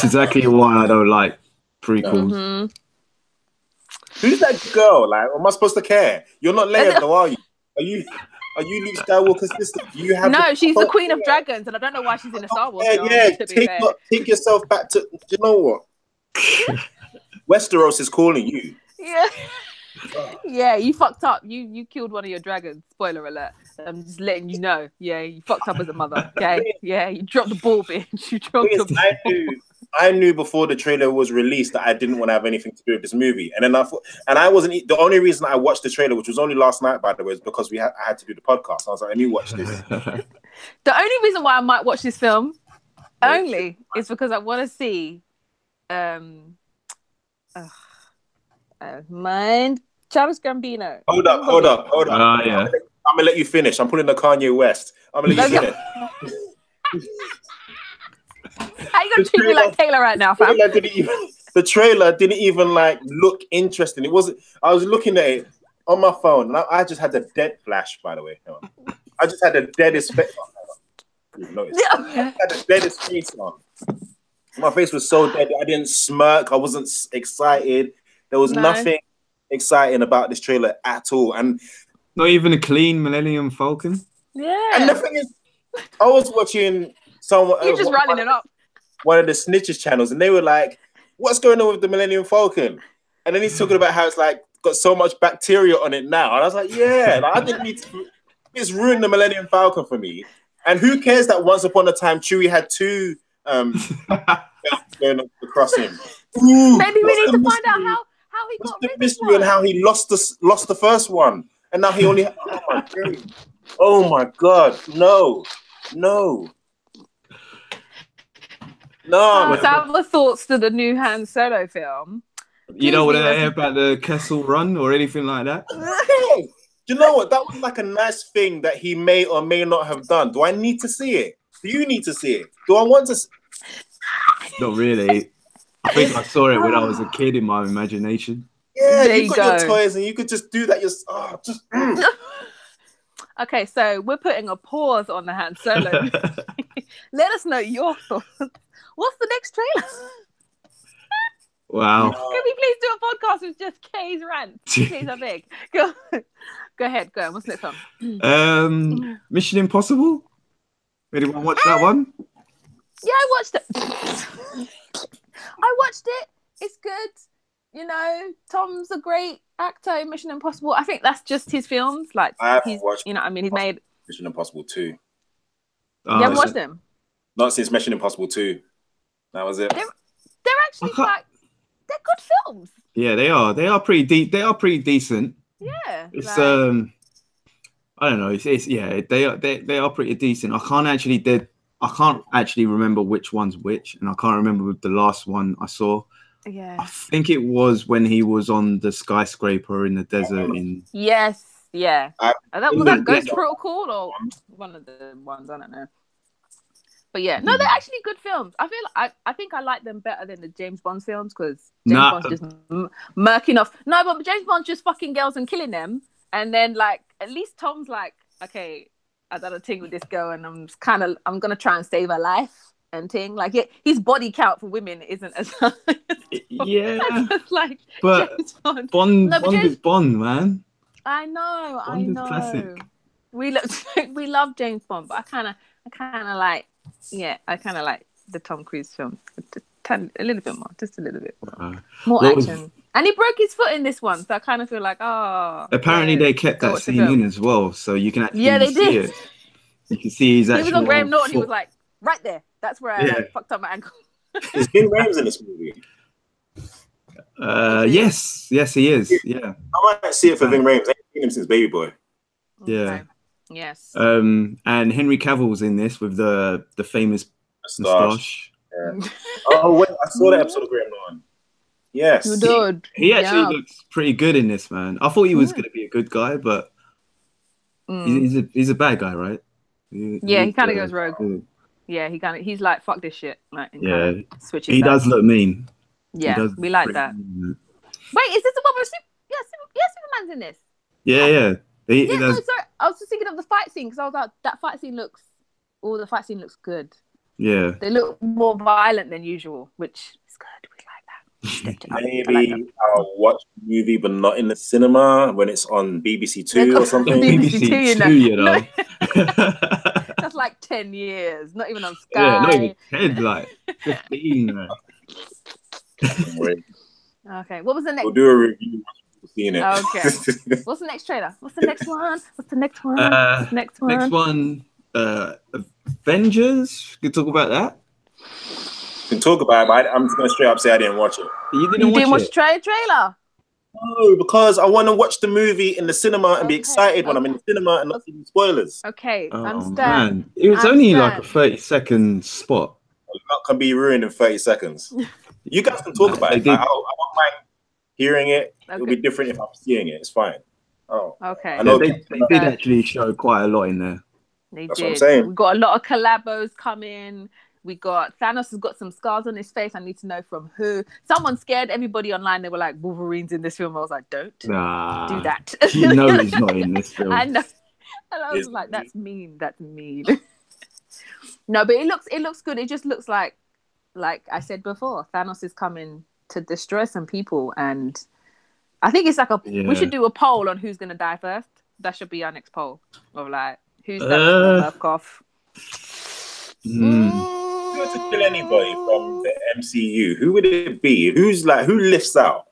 exactly why I don't like prequels. Who's that girl? Like, am I supposed to care? You're not Leia, though, are you? Are you Luke Skywalker's sister? No, she's the Queen of Dragons, and I don't know why she's in a Star Wars film. Take yourself back to. Do you know what? Westeros is calling you. Yeah. Yeah, you fucked up. You killed one of your dragons. Spoiler alert. I'm just letting you know. Yeah, you fucked up as a mother. Okay. Yeah, you dropped the ball, bitch. You dropped the ball. I knew before the trailer was released that I didn't want to have anything to do with this movie, and then I wasn't. The only reason I watched the trailer, which was only last night, by the way, is because I had to do the podcast. I was like, let me watch this. The only reason why I might watch this film is because I want to see. Charles Gambino. Hold up. Yeah. I'm gonna let you finish. I'm putting the Kanye West. I'm gonna let you finish. How you gonna treat me like Taylor right now, fam? The trailer didn't even like look interesting. It wasn't. I was looking at it on my phone, and I just had the dead flash. By the way, I just had the deadest face. I had the deadest face on. My face was so dead. I didn't smirk. I wasn't excited. There was nothing exciting about this trailer at all, and not even a clean Millennium Falcon. Yeah. And the thing is, I was watching someone. You're just running it up. one of the snitches channels, and they were like, "What's going on with the Millennium Falcon?" And then he's talking about how it's like got so much bacteria on it now, and I was like, "Yeah, like, I didn't need to." It's ruined the Millennium Falcon for me. And who cares that once upon a time Chewie had two going across him? Ooh, maybe we need to find out how he got rid of mystery and how he lost the first one, and now he only. Oh my god! No. What's our thoughts to the new Han Solo film? You don't want to hear about the Kessel Run or anything like that? Do you know what? That was like a nice thing that he may or may not have done. Do I need to see it? Do you need to see it? Do I want to? Not really. I think I saw it when I was a kid in my imagination. Yeah, you've got your toys and you could just do that. Okay, so we're putting a pause on the Han Solo. Let us know your thoughts. What's the next trailer? Wow. Can we please do a podcast with just Kay's rant? Please, I beg. Go ahead. Go on. What's the next one? Mission Impossible? Anyone watch that one? Yeah, I watched it. I watched it. It's good. You know, Tom's a great actor in Mission Impossible. I think that's just his films. Like, he's made Mission Impossible 2. You haven't watched them? Not since Mission Impossible 2. That was it. They're actually like, they're good films. Yeah, they are. They are pretty deep. They are pretty decent. Yeah. It's I don't know. It's yeah. They are pretty decent. I can't actually remember which one's which, and I can't remember the last one I saw. Yeah. I think it was when he was on the skyscraper in the desert. Yes. Yeah. Was that Ghost Protocol or one of the ones? I don't know. But yeah, no, they're actually good films. I think I like them better than the James Bond films because James Bond's just murking off. No, but James Bond's just fucking girls and killing them. And then like at least Tom's like, okay, I done a thing with this girl, and I'm gonna try and save her life and thing. Like his body count for women isn't as high. Like, but James Bond. Bond is Bond, man. I know. Bond is classic. We love James Bond, but I kind of like. Yeah, I kind of like the Tom Cruise films a little bit more, just a little bit more action. And he broke his foot in this one, so I kind of feel like, apparently they kept that scene in as well, so you can actually they see did. it. You can see his actual. He was on Graham Norton. He was like right there. That's where I fucked up my ankle. Is Ving Rhames in this movie? Yes, he is. Yeah, I might see it for Ving Rhames. I ain't seen him since Baby Boy. Yeah. Okay. Yes. And Henry Cavill's in this with the famous moustache. Yeah. Oh wait, I saw that episode of Graham Norton. Yes. You did. He actually looks pretty good in this, man. I thought he was going to be a good guy, but he's a bad guy, right? He kind of goes rogue. Yeah, he's like, fuck this shit. Like, switches. He does look mean. Yeah, we like that. Mean. Wait, is this the one where Superman's in this? Yeah. No, sorry. I was just thinking of the fight scene because I was like, the fight scene looks good. Yeah. They look more violent than usual, which is good. We like that. Maybe I'll watch the movie, but not in the cinema when it's on BBC Two or something. BBC Two, you know. No. That's like 10 years. Not even on Sky. Yeah, not even 10, like 15. Man. Okay, what was the next? We'll do a review. Seeing it. Okay. What's the next trailer? What's the next one? Next one. Avengers. We can talk about that. We can talk about it, but I'm just going to straight up say I didn't watch it. You didn't watch the trailer? No, because I want to watch the movie in the cinema and be excited when I'm in the cinema and not seeing spoilers. Okay, understand. Man. It was only like a 30-second spot. A lot can be ruined in 30 seconds. You guys can talk about it. I don't mind hearing it. It'll be different if I'm seeing it. It's fine. Oh, okay. I know they did actually show quite a lot in there. That's what I'm saying. We got a lot of collabos coming. We got Thanos has got some scars on his face. I need to know from who. Someone scared everybody online. They were like, Wolverine's in this film. I was like, don't do that. You know he's not in this film. I know. And I was like, that's mean. That's mean. No, but it looks good. It just looks like I said before, Thanos is coming to destroy some people, and I think it's like we should do a poll on who's gonna die first. That should be our next poll of like who's that cough. Do a to kill anybody from the MCU, who would it be? Who lifts out?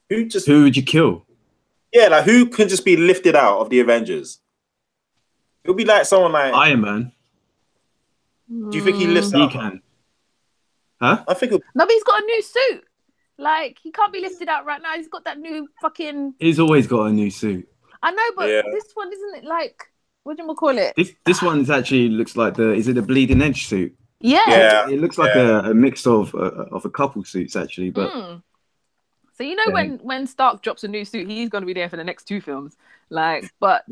Who would you kill? Yeah, like who can just be lifted out of the Avengers? It would be like someone like Iron Man. Do you think he lifts He out? can. Huh? I think. No, but he's got a new suit. Like, he can't be lifted out right now. He's got that new fucking... He's always got a new suit. I know, but this one, isn't it like... What do you call it? This one actually looks like is it the Bleeding Edge suit? Yeah. It looks like a mix of a couple suits, actually. But So, you know, when Stark drops a new suit, he's going to be there for the next 2 films. Like, but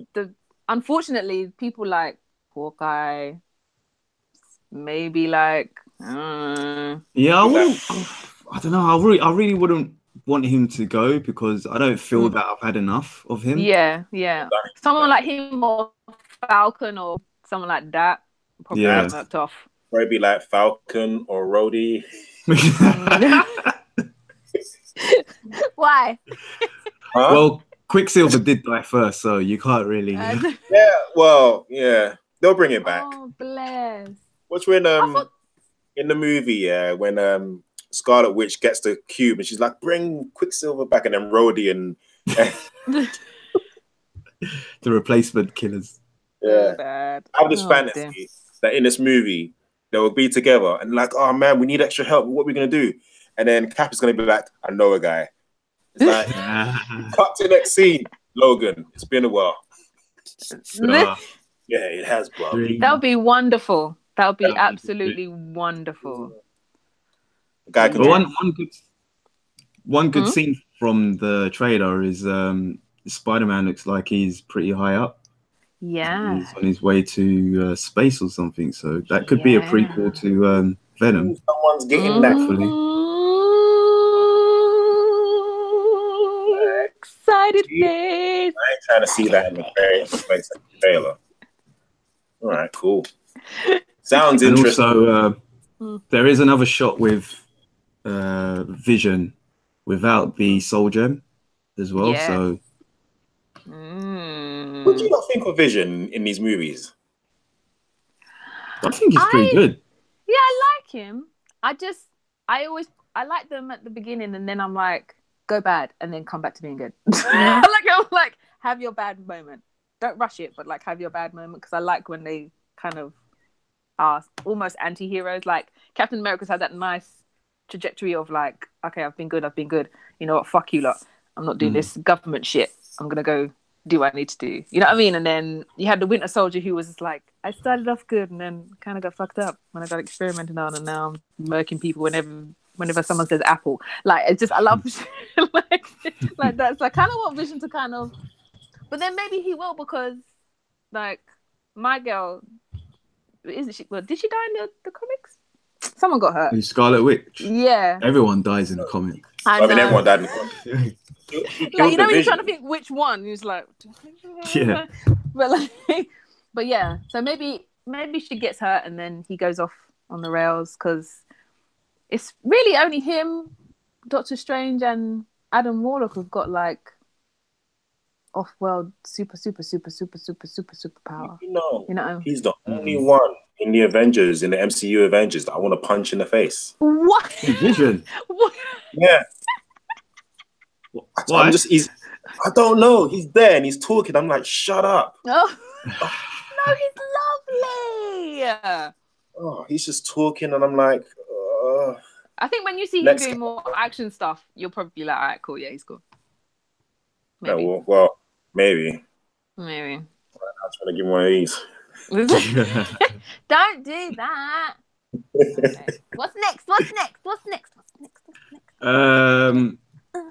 unfortunately, people like Hawkeye, maybe like... I don't know. I really wouldn't want him to go because I don't feel that I've had enough of him. Yeah. Someone like him or Falcon or someone like that. Probably worked off. Probably like Falcon or Rhodey. Why? Huh? Well, Quicksilver did die first, so you can't really. They'll bring it back. Oh, bless. What's when in the movie, when Scarlet Witch gets the cube and she's like, "Bring Quicksilver back," and then Rhodey and the replacement killers. Yeah, I have this fantasy that in this movie they will be together and like, "Oh man, we need extra help. What are we gonna do?" And then Cap is gonna be like, "I know a guy." It's like, cut to the next scene. Logan, it's been a while. Yeah, it has, bro. That would be wonderful. That would be absolutely wonderful. But one good scene from the trailer is Spider-Man looks like he's pretty high up. Yeah. He's on his way to space or something. So that could be a prequel to Venom. Someone's getting that. Excited face. I ain't trying to see that in the trailer. All right, cool. Sounds interesting. Also, there is another shot with Vision without the Soul Gem as well. Yeah. So, what do you not think of Vision in these movies? I think he's pretty good. Yeah, I like him. I like them at the beginning, and then I'm like, go bad, and then come back to being good. I'm like, have your bad moment. Don't rush it, but like have your bad moment, because I like when they kind of are almost anti-heroes. Like Captain America's had that nice trajectory of like, okay, I've been good. You know what? Fuck you lot. I'm not doing this government shit. I'm gonna go do what I need to do. You know what I mean? And then you had the Winter Soldier who was just like, I started off good and then kind of got fucked up when I got experimented on, and now I'm murking people whenever someone says apple. Like, it's just, I love like that's like kind of what Vision to kind of, but then maybe he will, because like my girl, did she die in the comics? Someone got hurt. In Scarlet Witch. Yeah. Everyone dies in the comics. I mean, everyone died in the comics. Like, you know, when you're trying to think which one, he's like, yeah. But yeah. So maybe she gets hurt and then he goes off on the rails, because it's really only him, Doctor Strange, and Adam Warlock who've got like off-world super power. You know, he's the Mm-hmm. only one in the Avengers, in the MCU Avengers, that I want to punch in the face. What? Vision. What? Yeah. Why? I don't know. He's there and he's talking. I'm like, shut up. Oh. No, he's lovely. Oh, he's just talking and I'm like, I think when you see him doing more action stuff, you'll probably be like, all right, cool, yeah, he's cool. Maybe. Yeah, well, maybe. I'm trying to give him one of these. Don't do that. Okay. What's next?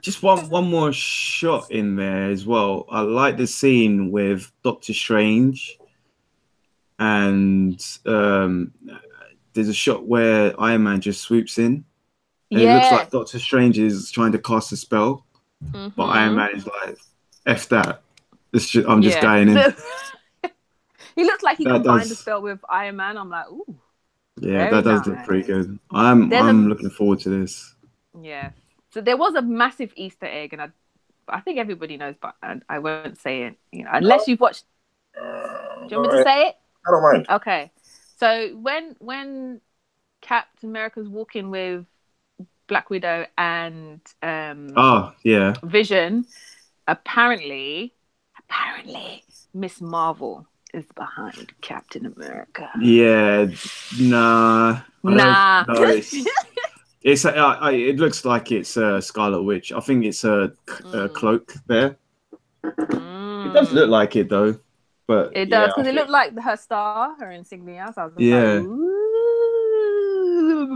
Just one more shot in there as well. I like the scene with Doctor Strange, and there's a shot where Iron Man just swoops in, and it looks like Doctor Strange is trying to cast a spell, but Iron Man is like, "F that! I'm just going in." He looks like he combined the spell with Iron Man. I'm like, ooh. Yeah, that does look pretty good. I'm looking forward to this. Yeah. So there was a massive Easter egg, and I think everybody knows, but I won't say it. You know, unless you've watched. Do you want me to say it? I don't mind. Okay. So when Captain America's walking with Black Widow and Vision, apparently Miss Marvel is behind Captain America. Yeah, nah. Nah. No, it's it looks like it's Scarlet Witch. I think it's a cloak there. It does look like it though, but it does because it looked like her star, her insignia. So I was like, ooh,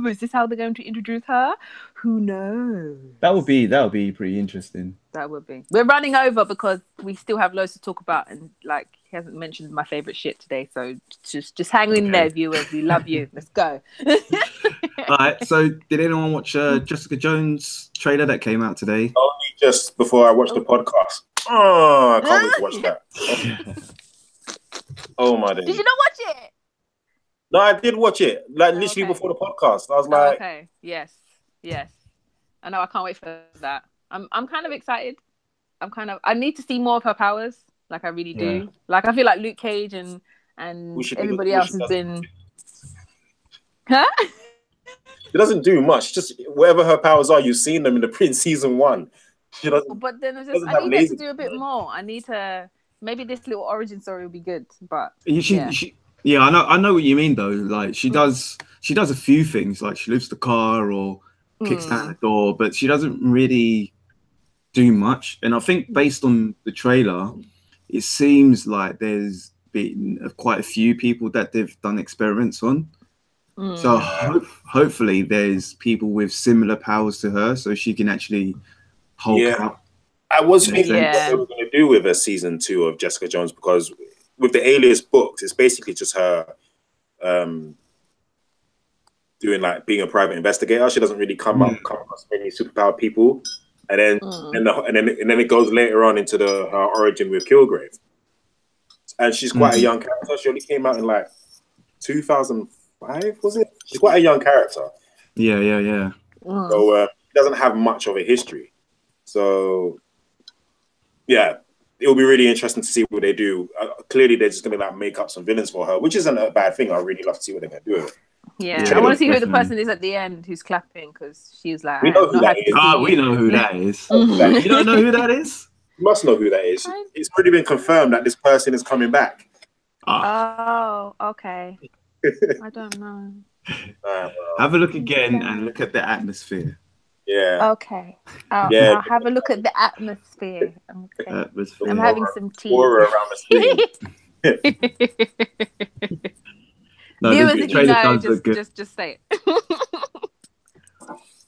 is this how they're going to introduce her? Who knows? That would be pretty interesting. That would be. We're running over because we still have loads to talk about, and like he hasn't mentioned my favorite shit today. So just hang in there, viewers. We love you. Let's go. All right. So, did anyone watch Jessica Jones trailer that came out today? Only just before I watched the podcast. Oh, I can't wait to watch that. Oh my days. Did you not watch it? No, I did watch it. Like literally before the podcast. I was like, okay, yes. I know. I can't wait for that. I'm kind of excited. I need to see more of her powers. Like I really do. Yeah. Like I feel like Luke Cage and everybody else has been. Huh? She doesn't do much. Just whatever her powers are, you've seen them in season 1. But then it's just I need her to do a bit more. I need to. Maybe this little origin story will be good. But yeah, I know what you mean though. Like she does a few things. Like she lifts the car or kicks down the door, but she doesn't really do much. And I think based on the trailer, it seems like there's been quite a few people that they've done experiments on. So hopefully there's people with similar powers to her, so she can actually Hulk out. I was thinking what they were going to do with a season 2 of Jessica Jones, because with the Alias books, it's basically just her doing like being a private investigator. She doesn't really come across many superpowered people, and then it goes later on into her origin with Kilgrave, and she's quite a young character. She only came out in like 2005, was it? She's quite a young character. Yeah. So she doesn't have much of a history. So yeah, it'll be really interesting to see what they do. Clearly, they're just going to like make up some villains for her, which isn't a bad thing. I really love to see what they're going to do with it. Yeah, I want to see who the person is at the end who's clapping, because she was like, we know who that is. We know who that is. You don't know who that is? You must know who that is. It's already been confirmed that this person is coming back. Oh, okay. I don't know. Have a look again and look at the atmosphere. Yeah. Okay. I'll have a look at the atmosphere. Okay. Atmosphere. I'm having some tea. Aura around the screen. No, viewers, if you know, just say it.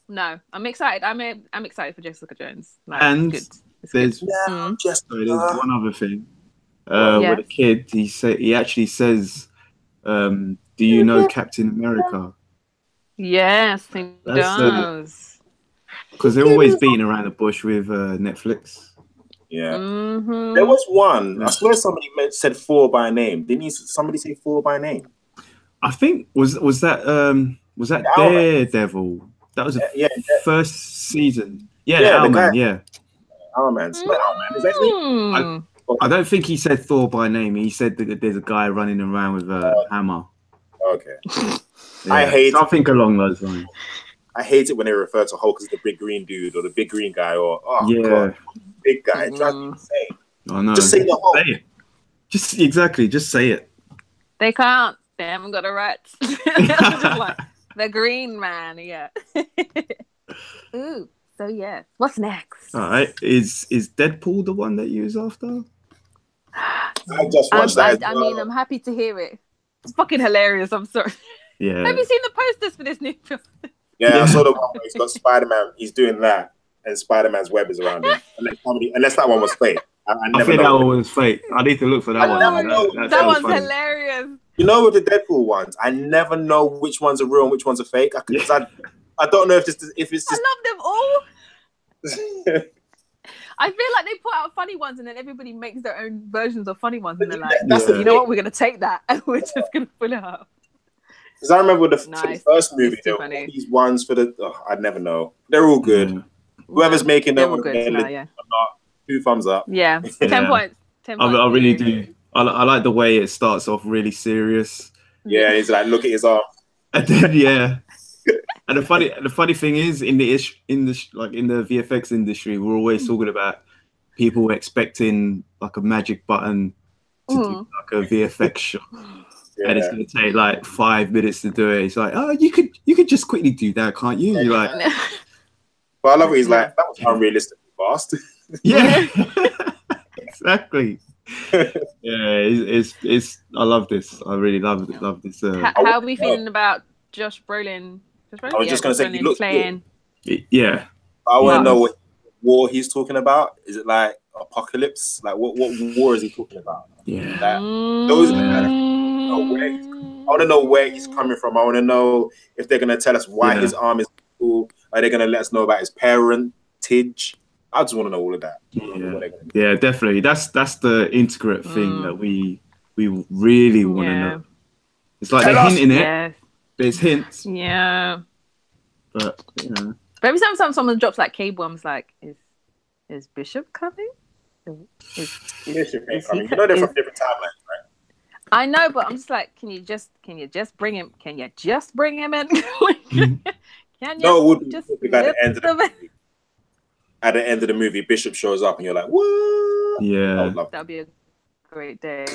No, I'm excited. I'm excited for Jessica Jones. Like, and it's there's there's one other thing. With a kid, he actually says, "Do you know Captain America?" Yes, he does. Because they're always beating around the bush with Netflix. Yeah. There was one. I swear somebody said Thor by name. Didn't somebody say Thor by name? I think was that Daredevil? That was the first season. Yeah, Owlman. Yeah. Owlman. Is that me? I don't think he said Thor by name. He said that there's a guy running around with a hammer. Okay. Yeah, I hate something along those lines. I hate it when they refer to Hulk as the big green dude or the big green guy or God, big guy. It drives me insane. I know. Just say the Hulk. Say it. Just say it. They can't. They haven't got a right. Just like the green man. Yeah. Ooh. So yeah. What's next? All right. Is Deadpool the one that you was after? I just watched that. I mean, I'm happy to hear it. It's fucking hilarious. I'm sorry. Yeah. Have you seen the posters for this new film? Yeah, I saw the one where he's got Spider-Man. He's doing that, and Spider-Man's web is around him. Unless that one was fake. I think that one was fake. I need to look for that one. That one's hilarious. You know, with the Deadpool ones, I never know which ones are real and which ones are fake. I don't know if it's just. I love them all. I feel like they put out funny ones and then everybody makes their own versions of funny ones, and they're like, you know what, we're gonna take that and we're just gonna pull it out. Because I remember the first movie, there were all these ones for the. I'd never know. They're all good. Whoever's making them, good, not, 2 thumbs up. Yeah, 10 points. 10 points. I really do. I like the way it starts off really serious. Yeah, he's like, look at his arm. And then And the funny thing is, in the VFX industry, we're always talking about people expecting like a magic button to do like a VFX shot, and it's going to take like 5 minutes to do it. It's like, oh, you could just quickly do that, can't you? You're like, but I love it. He's like, that was unrealistically fast. Yeah, exactly. It's. I love this. I really love this. How are we feeling about Josh Brolin? I was just going to say, he looks playing. Yeah. I want to know what war he's talking about. Is it like apocalypse? Like what war is he talking about? Yeah. Those are the kind of, I want to know where he's coming from. I want to know if they're going to tell us why his arm is cool. Are they going to let us know about his parentage? I just want to know all of that. Yeah, definitely. That's the integrate thing that we really want to know. It's like they're hinting it. There's hints. Yeah. But But every time someone drops like cable, I'm like, is Bishop coming? Bishop ain't coming. You know they're from different timelines, right? I know, but I'm just like, can you just bring him? Can you just bring him in? Can you? No, it would be at the end of the movie. At the end of the movie, Bishop shows up, and you're like, "What?" Yeah, that'd be a great day.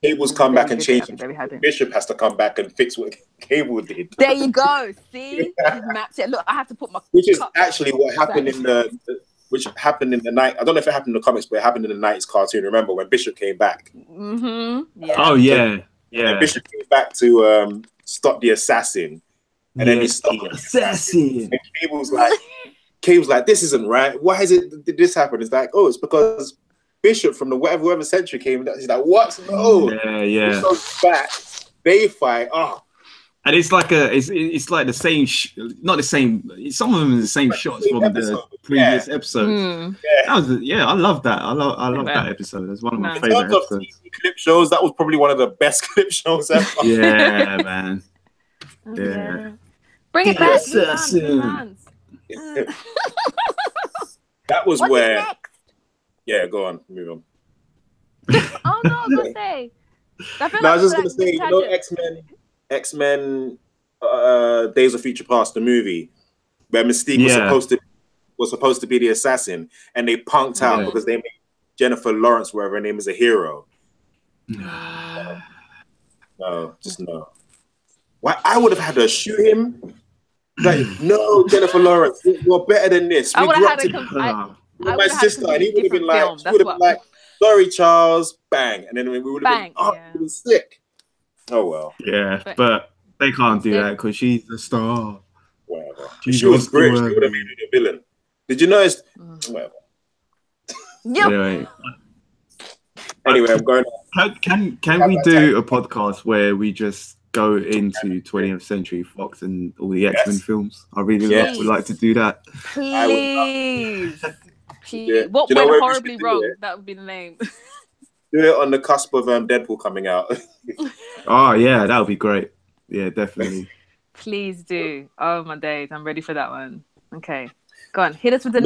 Cable's come back and changed. Bishop has to come back and fix what Cable did. There you go. See, mapped it. Look, I have to put my. Which is actually what happened in the night. I don't know if it happened in the comics, but it happened in the 90s cartoon. Remember when Bishop came back? Mm-hmm. Yeah. Oh yeah, And Bishop came back to stop the assassin, and then he stopped the assassin. And Cable's like, this isn't right. Why did this happen? It's like, oh, it's because Bishop from the whatever century came. He's like, what? No. Yeah. He goes back. They fight. Oh. And it's like it's like the same, not the same. Some of them are the same shots from the previous episode. Yeah, I love that. I love that episode. That's one of my favorite episodes. Clip shows. That was probably one of the best clip shows ever. Yeah, man. Yeah. Bring it back. That was where. Yeah, go on. Move on. Oh no, I was gonna say. I was just gonna say, you know, X-Men Days of Future Past, the movie, where Mystique was supposed to be the assassin, and they punked out because they made Jennifer Lawrence, wherever her name, is a hero. No. Why? I would have had to shoot him. Like, no, Jennifer Lawrence, you're better than this. I would have had my sister, and he would have been like, sorry, Charles, bang, and then we would have been, it was sick. Oh well. Yeah, but they can't do that because she's the star. Whatever. She was great. She would have made it a villain. Did you notice? Whatever. Anyway, I'm going on. Can we do a podcast where we just go into 20th Century Fox and all the X-Men films? I really would like to do that. Please. What went horribly wrong? That would be the name. Do it on the cusp of Deadpool coming out. Oh yeah, that would be great. Yeah, definitely. Please do. Oh my days, I'm ready for that one. Okay, go on. Hit us with the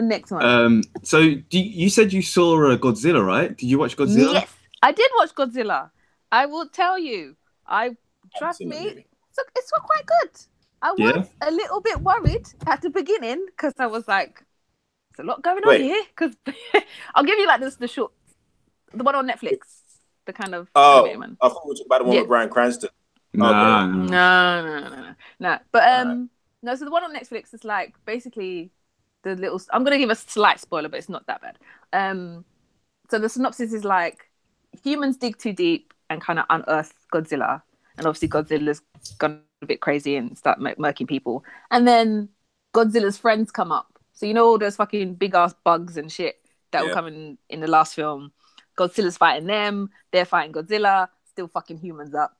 next one. So you said you saw Godzilla, right? Did you watch Godzilla? Yes, I did watch Godzilla. I will tell you. Trust me, it's not quite good. I was a little bit worried at the beginning because I was like, "There's a lot going on here." Because I'll give you like the short. The one on Netflix, the kind of one. I thought we were talking about the one with Bryan Cranston. No. But no. So the one on Netflix is like basically the little. I'm gonna give a slight spoiler, but it's not that bad. So the synopsis is like humans dig too deep and kind of unearth Godzilla, and obviously Godzilla's gone a bit crazy and start murking people, and then Godzilla's friends come up. So you know all those fucking big ass bugs and shit that were coming in the last film. Godzilla's fighting them, they're fighting Godzilla, still fucking humans up.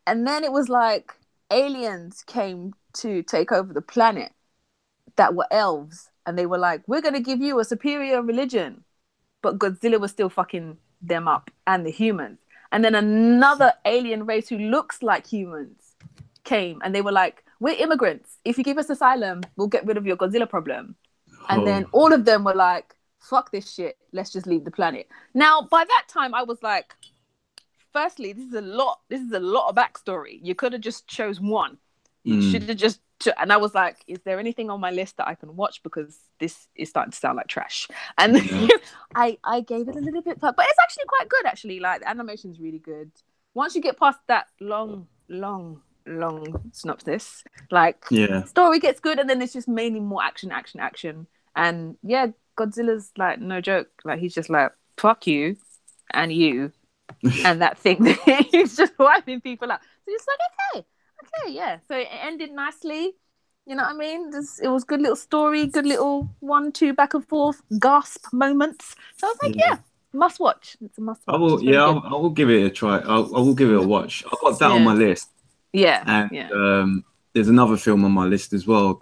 And then it was like aliens came to take over the planet that were elves. And they were like, we're going to give you a superior religion. But Godzilla was still fucking them up and the humans. And then another alien race who looks like humans came and they were like, we're immigrants. If you give us asylum, we'll get rid of your Godzilla problem. And then all of them were like, fuck this shit, let's just leave the planet. Now, by that time, I was like, firstly, this is a lot of backstory. You could have just chose one. You should have just And I was like, is there anything on my list that I can watch, because this is starting to sound like trash? And I gave it a little bit, but it's actually quite good, actually. Like, the animation's really good. Once you get past that long synopsis, like, story gets good, and then it's just mainly more action. And yeah, Godzilla's like no joke. Like, he's just like, fuck you and you and that thing. He's just wiping people out. So it's like, okay, yeah. So it ended nicely. You know what I mean? It was good little story, good little 1-2 back and forth gasp moments. So I was like, yeah, must watch. It's a must watch. I will give it a try. I will give it a watch. I've got that on my list. Yeah. And there's another film on my list as well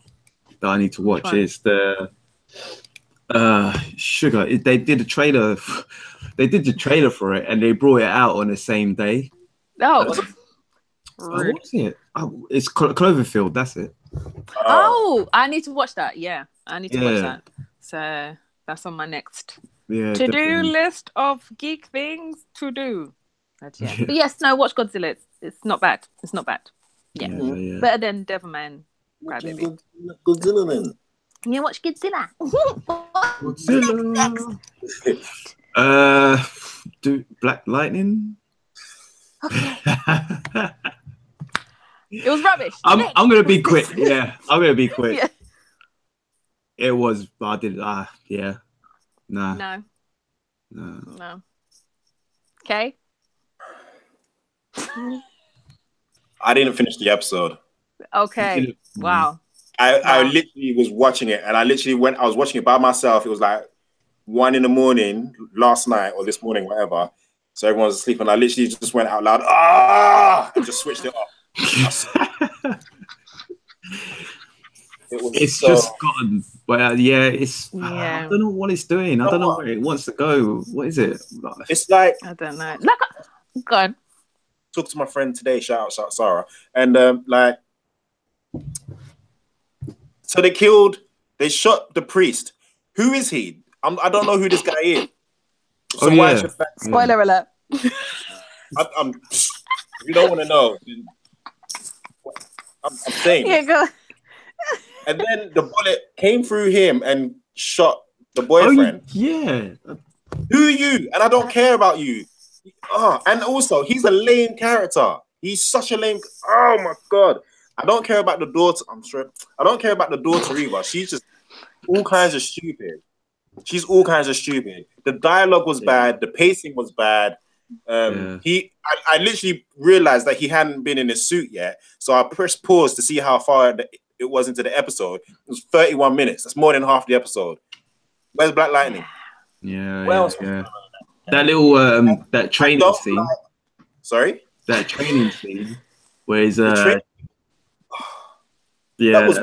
that I need to watch. It's the Sugar. They did a trailer. They did the trailer for it, and they brought it out on the same day. Oh. What is it? Oh, it's Cloverfield. That's it. Oh, I need to watch that. Yeah, I need to watch that. So that's on my next to-do list of geek things to do. But yes, no, watch Godzilla. It's not bad. It's not bad. Yeah. Better than Devilman. Godzilla then. Yeah, watch Godzilla. Do Black Lightning. Okay. It was rubbish. I'm gonna be quick. Yeah, I'm gonna be quick. Yeah. It was. I did. Yeah. No. Okay. I didn't finish the episode. Okay. Wow. I literally was watching it, and I was watching it by myself. It was like 1 a.m. last night or this morning, whatever. So everyone was asleep, and I literally just went out loud, and just switched it off. It's just gotten, but I don't know what it's doing. I don't know where it wants to go. What is it? It's like, I don't know. Go on. Talk to my friend today. Shout out Sarah, and so they shot the priest. Who is he? I don't know who this guy is. So Spoiler alert. I'm if you don't want to know, I'm saying. Yeah, go. And then the bullet came through him and shot the boyfriend. Who are you? And I don't care about you. And also, he's a lame character. He's such a lame. Oh my god! I don't care about the daughter. I'm sure. I don't care about the daughter either. She's just all kinds of stupid. She's all kinds of stupid. The dialogue was bad. The pacing was bad. I literally realized that he hadn't been in his suit yet, so I pressed pause to see how far it was into the episode. It was 31 minutes. That's more than half the episode. Where's Black Lightning? That little that training scene. Sorry? That training scene where he's that was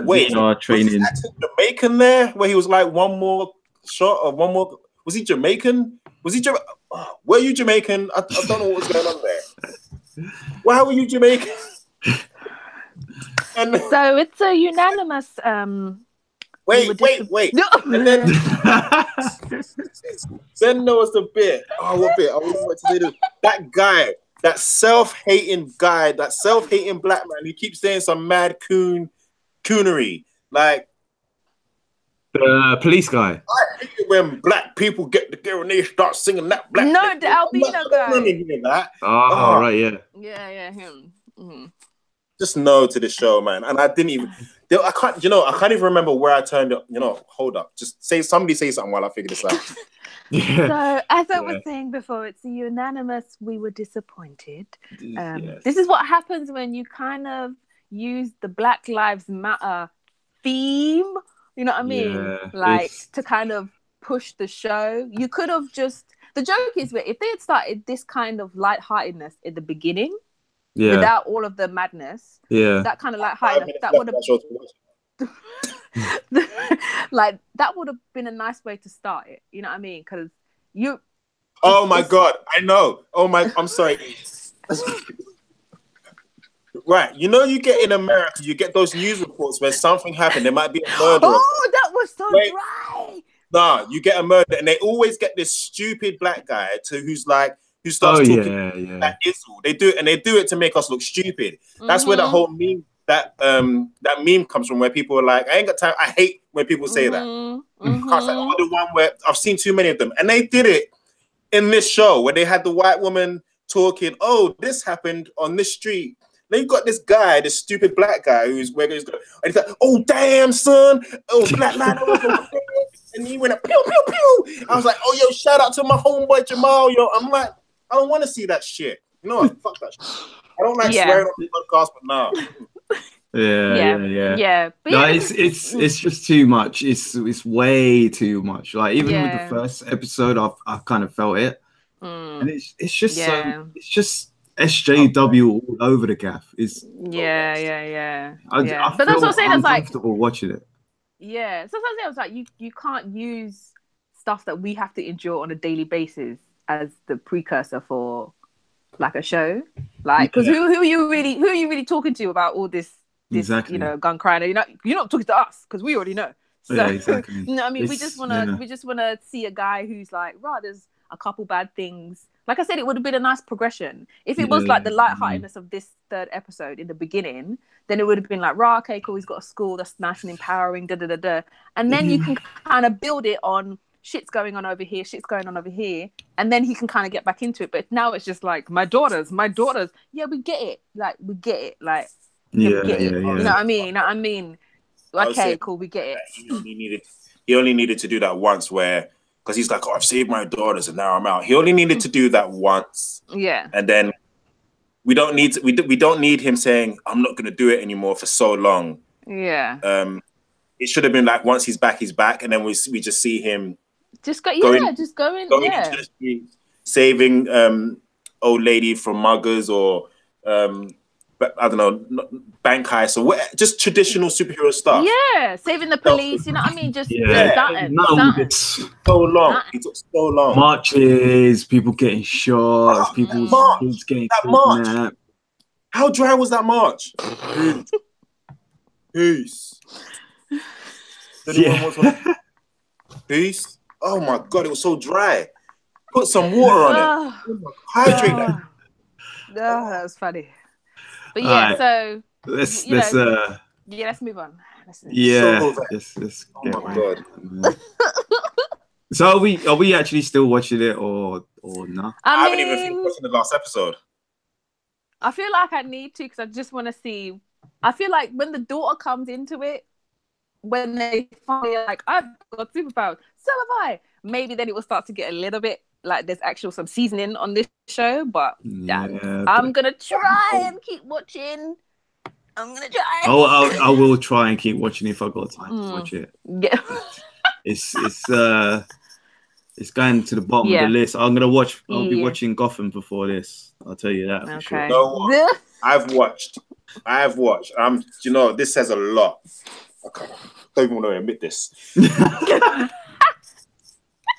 training. Was Jamaican there where he was like one more shot or one more? Was he Jamaican? Were you Jamaican? I don't know what was going on there. Why were you Jamaican? So it's a unanimous. Wait. No. And then there was the bit. Oh, what bit? I don't know what to do. That guy, that self-hating guy, that self-hating black man, he keeps saying some mad coonery. Like the police guy. I hate it when black people get together and they start singing that black. No, the albino guy. Right, yeah, him. Mm-hmm. Just no to the show, man. And I didn't even. I can't even remember where I turned it. Hold up. Just somebody say something while I figure this out. So as I was saying before, it's a unanimous. We were disappointed. This is what happens when you kind of use the Black Lives Matter theme. You know what I mean? To kind of push the show. You could have just. The joke is that if they had started this kind of lightheartedness at the beginning. Without all of the madness, that kind of lightheartedness, that would have that would have been a nice way to start it. You know what I mean? Because you. Oh my god! I know. I'm sorry. Right, you get in America, you get those news reports where something happened. There might be a murder. Oh, that was so dry. Nah, you get a murder, and they always get this stupid black guy who starts talking. That is all they do, and they do it to make us look stupid. That's where the whole meme that meme comes from, where people are like, I ain't got time. I hate when people say that. Can't say, oh, the one where I've seen too many of them, and they did it in this show where they had the white woman talking. Oh, this happened on this street. Then you got this guy, this stupid black guy who's where he's going, and he's like, oh damn son, oh Black Lives Matter, and he went up, pew pew pew. I was like, oh yo, shout out to my homeboy Jamal, yo. I'm like, I don't want to see that shit. You know what? Fuck that shit. I don't like swearing on the podcast, but no. Yeah. But no, it's just too much. It's way too much. Like even with the first episode, I've kind of felt it, and it's just it's just SJW all over the gaff. It's I but that's what I'm saying. It's like uncomfortable watching it. Yeah, so sometimes it's like you can't use stuff that we have to endure on a daily basis as the precursor for like a show, like because who are you really talking to about all this exactly. You know, gun crime? You're not talking to us because we already know. So, exactly. No, I mean we just wanna see a guy who's like, right, there's a couple bad things. Like I said, it would have been a nice progression if it was like the lightheartedness of this third episode in the beginning. Then it would have been like, right, okay, cool. He's got a school that's nice and empowering, and then you can kind of build it on shit's going on over here, and then he can kind of get back into it. But now it's just like my daughters. Yeah, we get it. Like we get it. Like we get it. You know what I mean? Okay, cool. We get it. He only needed to do that once, where. Because he's like, oh, I've saved my daughters and now I'm out. He only needed to do that once. Yeah. And then we don't need him saying, I'm not going to do it anymore for so long. Yeah. It should have been like, once he's back, and then we just see him going into the streets, saving old lady from muggers or I don't know, bank heist or what, just traditional superhero stuff. Yeah, saving the police. You know what I mean? Just something. So long. It took so long. Marches, people getting shot, people's kids getting kidnapped. How dry was that march? Peace. Peace. Oh my god, it was so dry. Put some water on it. Hydrate that. That was funny. But yeah, so let's move on. Let's get on. So are we actually still watching it or not? I haven't even finished watching the last episode. I feel like I need to because I just want to see. I feel like when the daughter comes into it, when they finally are like, I've got superpowers, so have I. Maybe then it will start to get a little bit like there's some seasoning on this show, but I'm gonna try and keep watching. I'm gonna try. I will try and keep watching if I got time to watch it. Yeah. It's going to the bottom of the list. I'll be watching Gotham before this. I'll tell you that for sure. No, I've watched. You know, this says a lot. I don't even want to admit this.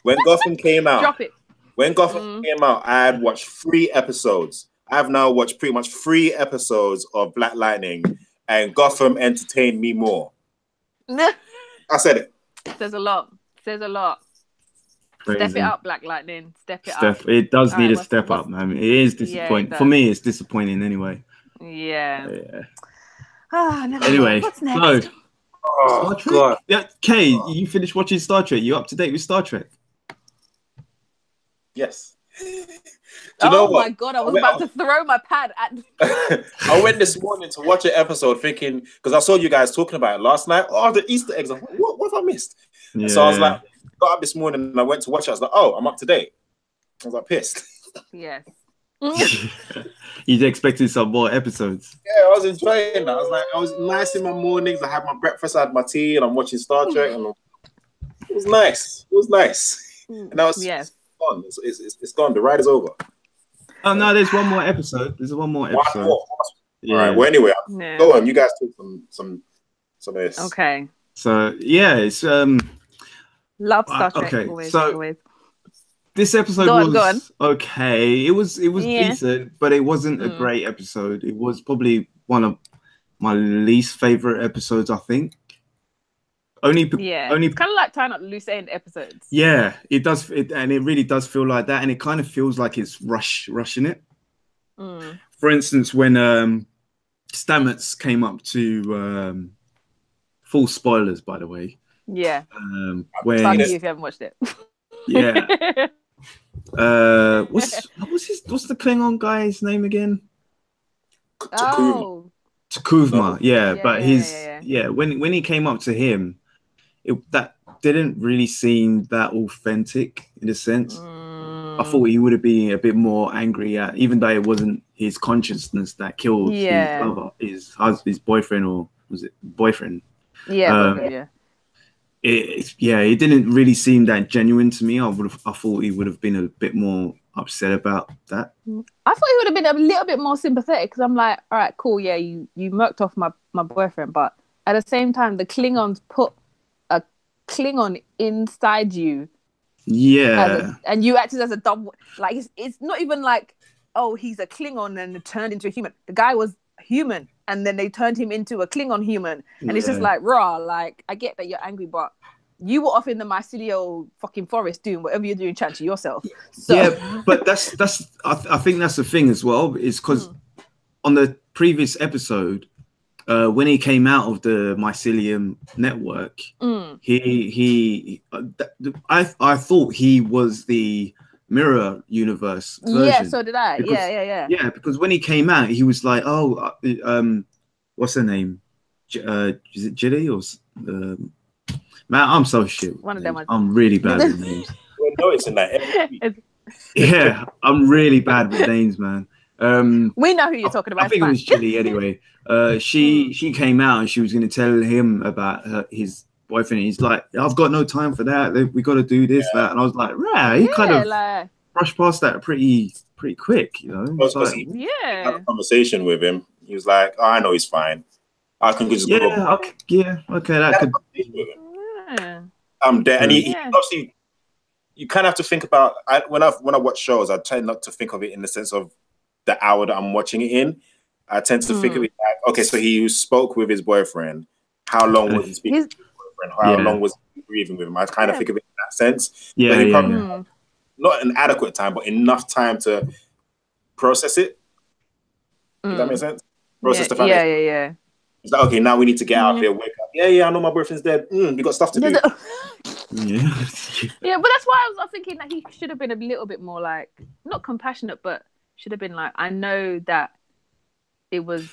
When Gotham came out, drop it. When Gotham came out, I had watched 3 episodes. I've now watched pretty much 3 episodes of Black Lightning, and Gotham entertained me more. I said it. Says a lot. Crazy. Step it up, Black Lightning. Step it up. It does need a step up, man. It is disappointing. For me, it's disappointing anyway. Yeah. Anyway, what's next? Star Trek? God. Yeah, Kay, you finished watching Star Trek. You up to date with Star Trek? Yes. My god, I was about to throw my pad at I went this morning to watch an episode thinking, because I saw you guys talking about it last night. Oh, the Easter eggs. What have I missed? Yeah. So I was like, got up this morning and I went to watch it. I was like, oh, I'm up to date. I was like, pissed. Yes. You expected some more episodes? Yeah, I was enjoying that. I was nice in my mornings. I had my breakfast, I had my tea, and I'm watching Star Trek. And it was nice. And I was gone. It's gone. The ride is over. Oh no, there's one more episode. One more. Yeah. All right. Well, anyway, go on. You guys talk some of this. Okay. So yeah, it's love Star Trek. Okay, always. This episode was okay. It was decent, but it wasn't a great episode. It was probably one of my least favorite episodes, I think. It's kind of like tying up loose end episodes. Yeah, it does, and it really does feel like that, and it kind of feels like it's rushing it. For instance, when Stamets came up to full spoilers, by the way. Yeah. When Fuck you if you haven't watched it. yeah. What's the Klingon guy's name again? Oh. Takuvma, yeah, but yeah. when he came up to him, that didn't really seem that authentic in a sense. I thought he would have been a bit more angry at, even though it wasn't his consciousness that killed his lover, his boyfriend, or was it boyfriend? Yeah, boyfriend, yeah. It didn't really seem that genuine to me. I thought he would have been a bit more upset about that. I thought he would have been a little bit more sympathetic, because I'm like, all right, cool, yeah, you murked off my boyfriend, but at the same time, the Klingons put a Klingon inside you. Yeah. And you acted as a double, like, it's not even like, oh, he's a Klingon and turned into a human. The guy was human, and then they turned him into a Klingon human, and it's just like, raw, like, I get that you're angry, but you were off in the mycelial fucking forest doing whatever you're doing, chatting to yourself. So. Yeah, but that's I think that's the thing as well, is because on the previous episode, when he came out of the mycelium network, I thought he was the mirror universe version. Yeah, so did I. Because, yeah, because when he came out, he was like, oh, what's her name? Is it Jilly or man? I'm so shit. One of them. I'm really bad with names. We're noticing that. Yeah, I'm really bad with names, man. We know who you're talking about. I think it was Jilly anyway. She came out and she was going to tell him about his boyfriend. He's like, I've got no time for that. We got to do this, that. And I was like, right. He kind of brushed past that pretty quick, you know. Like, he had a conversation with him. He was like, oh, I know he's fine. I can just go. Okay, that could. I'm dead. And he obviously, you kind of have to think about. When I watch shows, I tend not to think of it in the sense of the hour that I'm watching it in. I tend to think of it like, okay, so he spoke with his boyfriend. How long was he speaking with his boyfriend? How long was he breathing with him? I kind of think of it in that sense. Yeah, he probably not an adequate time, but enough time to process it. Does that make sense? Process the fact. Yeah. It's like, okay, now we need to get out of here, wake up. Yeah, I know my boyfriend's dead. We got stuff to do. Yeah, but that's why I was thinking that he should have been a little bit more like, not compassionate, but should have been like, I know that it was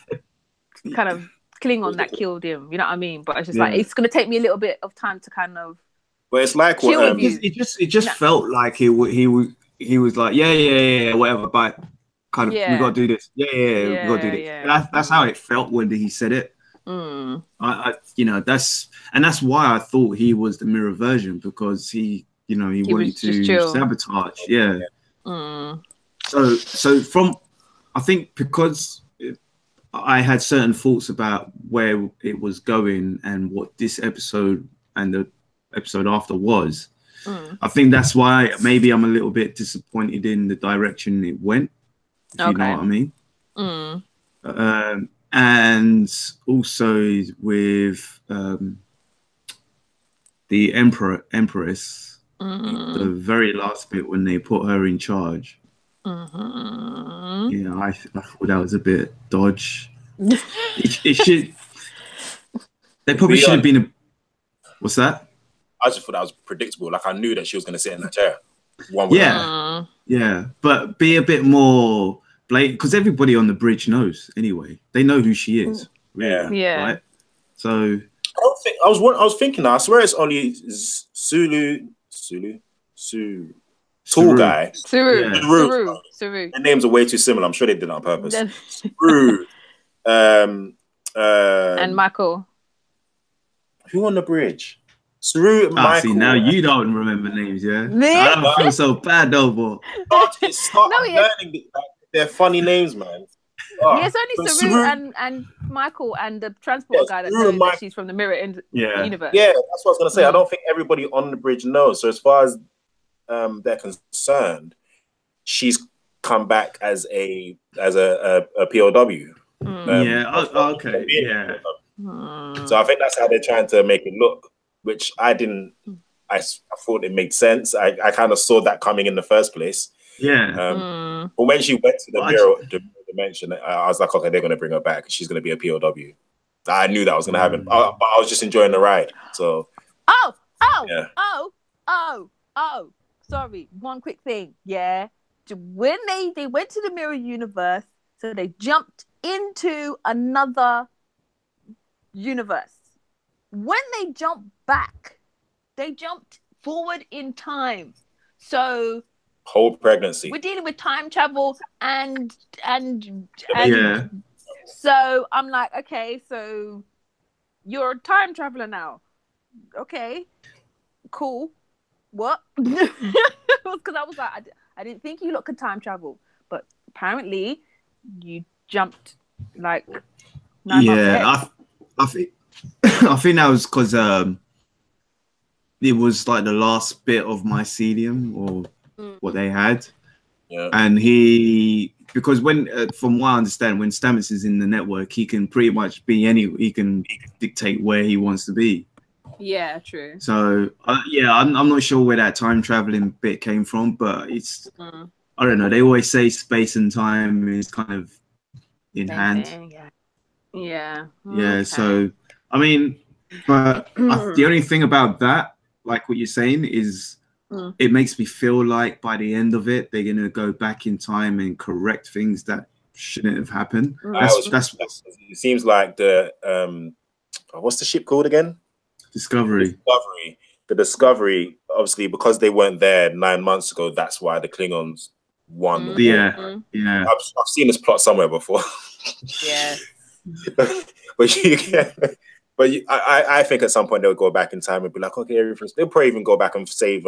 kind of Klingon that killed him, you know what I mean? But it's just like, it's going to take me a little bit of time to kind of. But it's like what it just felt like he was like, yeah, whatever, but kind of we got to do this. We got to do this. Yeah. That's how it felt when he said it. That's why I thought he was the mirror version, because he wanted to sabotage. So I think because I had certain thoughts about where it was going and what this episode and the episode after was, I think that's why maybe I'm a little bit disappointed in the direction it went, if you know what I mean. And also with the Empress, the very last bit when they put her in charge. I thought that was a bit dodge. It should. They probably should have been. What's that? I just thought that was predictable. Like, I knew that she was going to sit in that chair. But be a bit more blatant, because everybody on the bridge knows anyway. They know who she is. Right. So I was thinking. I swear it's only Sulu. Tall guy. Suru. The names are way too similar. I'm sure they did it on purpose. Suru. And Michael. Who on the bridge? Suru and Michael. See, now you don't remember names, yeah? I don't feel so bad, though, but... learning their funny names, man. It's only Suru and Michael and the transport guy that knows that she's from the mirror universe. Yeah, that's what I was going to say. I don't think everybody on the bridge knows. So as far as they're concerned, she's come back as a POW. So I think that's how they're trying to make it look, which I didn't. I thought it made sense. I kind of saw that coming in the first place. But when she went to the mention it, I was like, okay, they're going to bring her back. She's going to be a POW. I knew that was going to happen. But I was just enjoying the ride. So. Yeah. Sorry. One quick thing. Yeah. When they went to the mirror universe, so they jumped into another universe. When they jumped back, they jumped forward in time. So whole pregnancy. We're dealing with time travel and yeah. So I'm like, okay, so you're a time traveler now. Okay, cool. What? Because I was like, I didn't think you lot could time travel, but apparently you jumped like 9 months ahead. I think that was because it was like the last bit of mycelium or what they had. Yeah. And because when, from what I understand, when Stamets is in the network, he can pretty much be he can dictate where he wants to be. Yeah, true. So I'm not sure where that time traveling bit came from, but it's I don't know. They always say space and time is kind of in hand. Yeah. Yeah. So I mean, but the only thing about that, like what you're saying, is it makes me feel like by the end of it, they're gonna go back in time and correct things that shouldn't have happened. It seems like the what's the ship called again? Discovery. The Discovery, obviously, because they weren't there 9 months ago, that's why the Klingons won. Yeah. I've seen this plot somewhere before. Yeah. I think at some point they'll go back in time and be like, okay, they'll probably even go back and save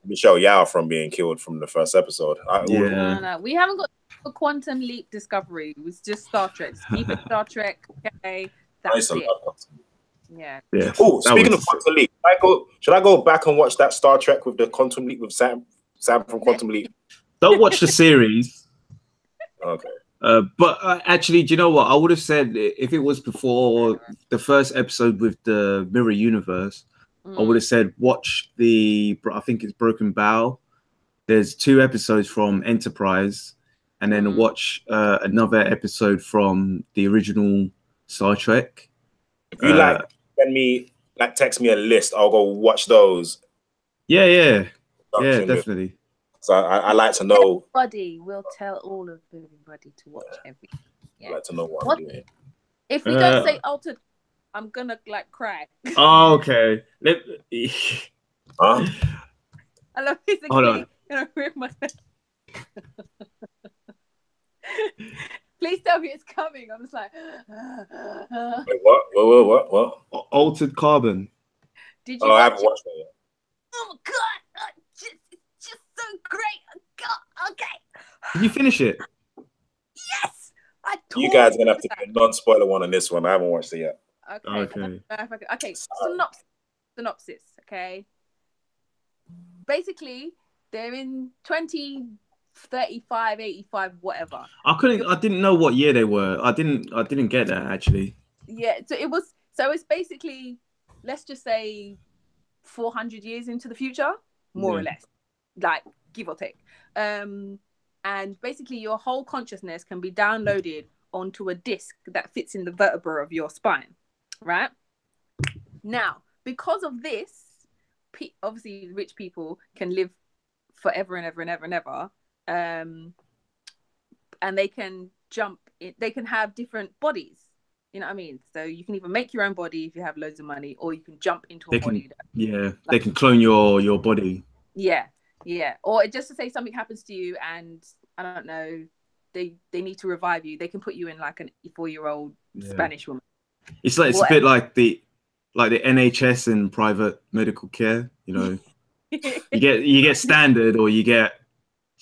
Michelle Yao from being killed from the first episode. No. We haven't got a quantum leap Discovery. It was just Star Trek. Keep it Star Trek. Okay, that's it. Yeah. Oh, speaking of quantum leap, should I go back and watch that Star Trek with the quantum leap with Sam from Quantum Leap? Don't watch the series. Okay. But actually, do you know what? I would have said if it was before the first episode with the Mirror Universe, I would have said watch I think it's Broken Bow. There's 2 episodes from Enterprise, and then watch another episode from the original Star Trek. If you text me a list, I'll go watch those. Yeah, definitely. So I like to know. Everybody will tell all of everybody to watch everything. Yeah. I like to know what I'm doing. If we don't say altered, I'm gonna cry. Oh, okay. Huh? I love physically gonna rip my head. Please tell me it's coming. I'm just like. Wait, what? Altered Carbon. Did you? I haven't watched that yet. Oh my god! Just so great. God, okay. Did you finish it? Yes. You guys are gonna have to do a non-spoiler one on this one. I haven't watched it yet. Okay. Synopsis. Okay. Basically, they're in 2035, 85, whatever. I didn't know what year they were. I didn't get that actually. Yeah. So it's basically, let's just say 400 years into the future, more or less, like give or take. And basically your whole consciousness can be downloaded onto a disc that fits in the vertebra of your spine, right? Now, because of this, obviously rich people can live forever and ever and ever and ever. And they can they can have different bodies. You know what I mean? So you can either make your own body if you have loads of money, or you can jump into a body. They can clone your body. Yeah. Or just to say something happens to you and I don't know, they need to revive you. They can put you in like an 84-year-old Spanish woman. It's a bit like the NHS and private medical care. You know, you get standard or you get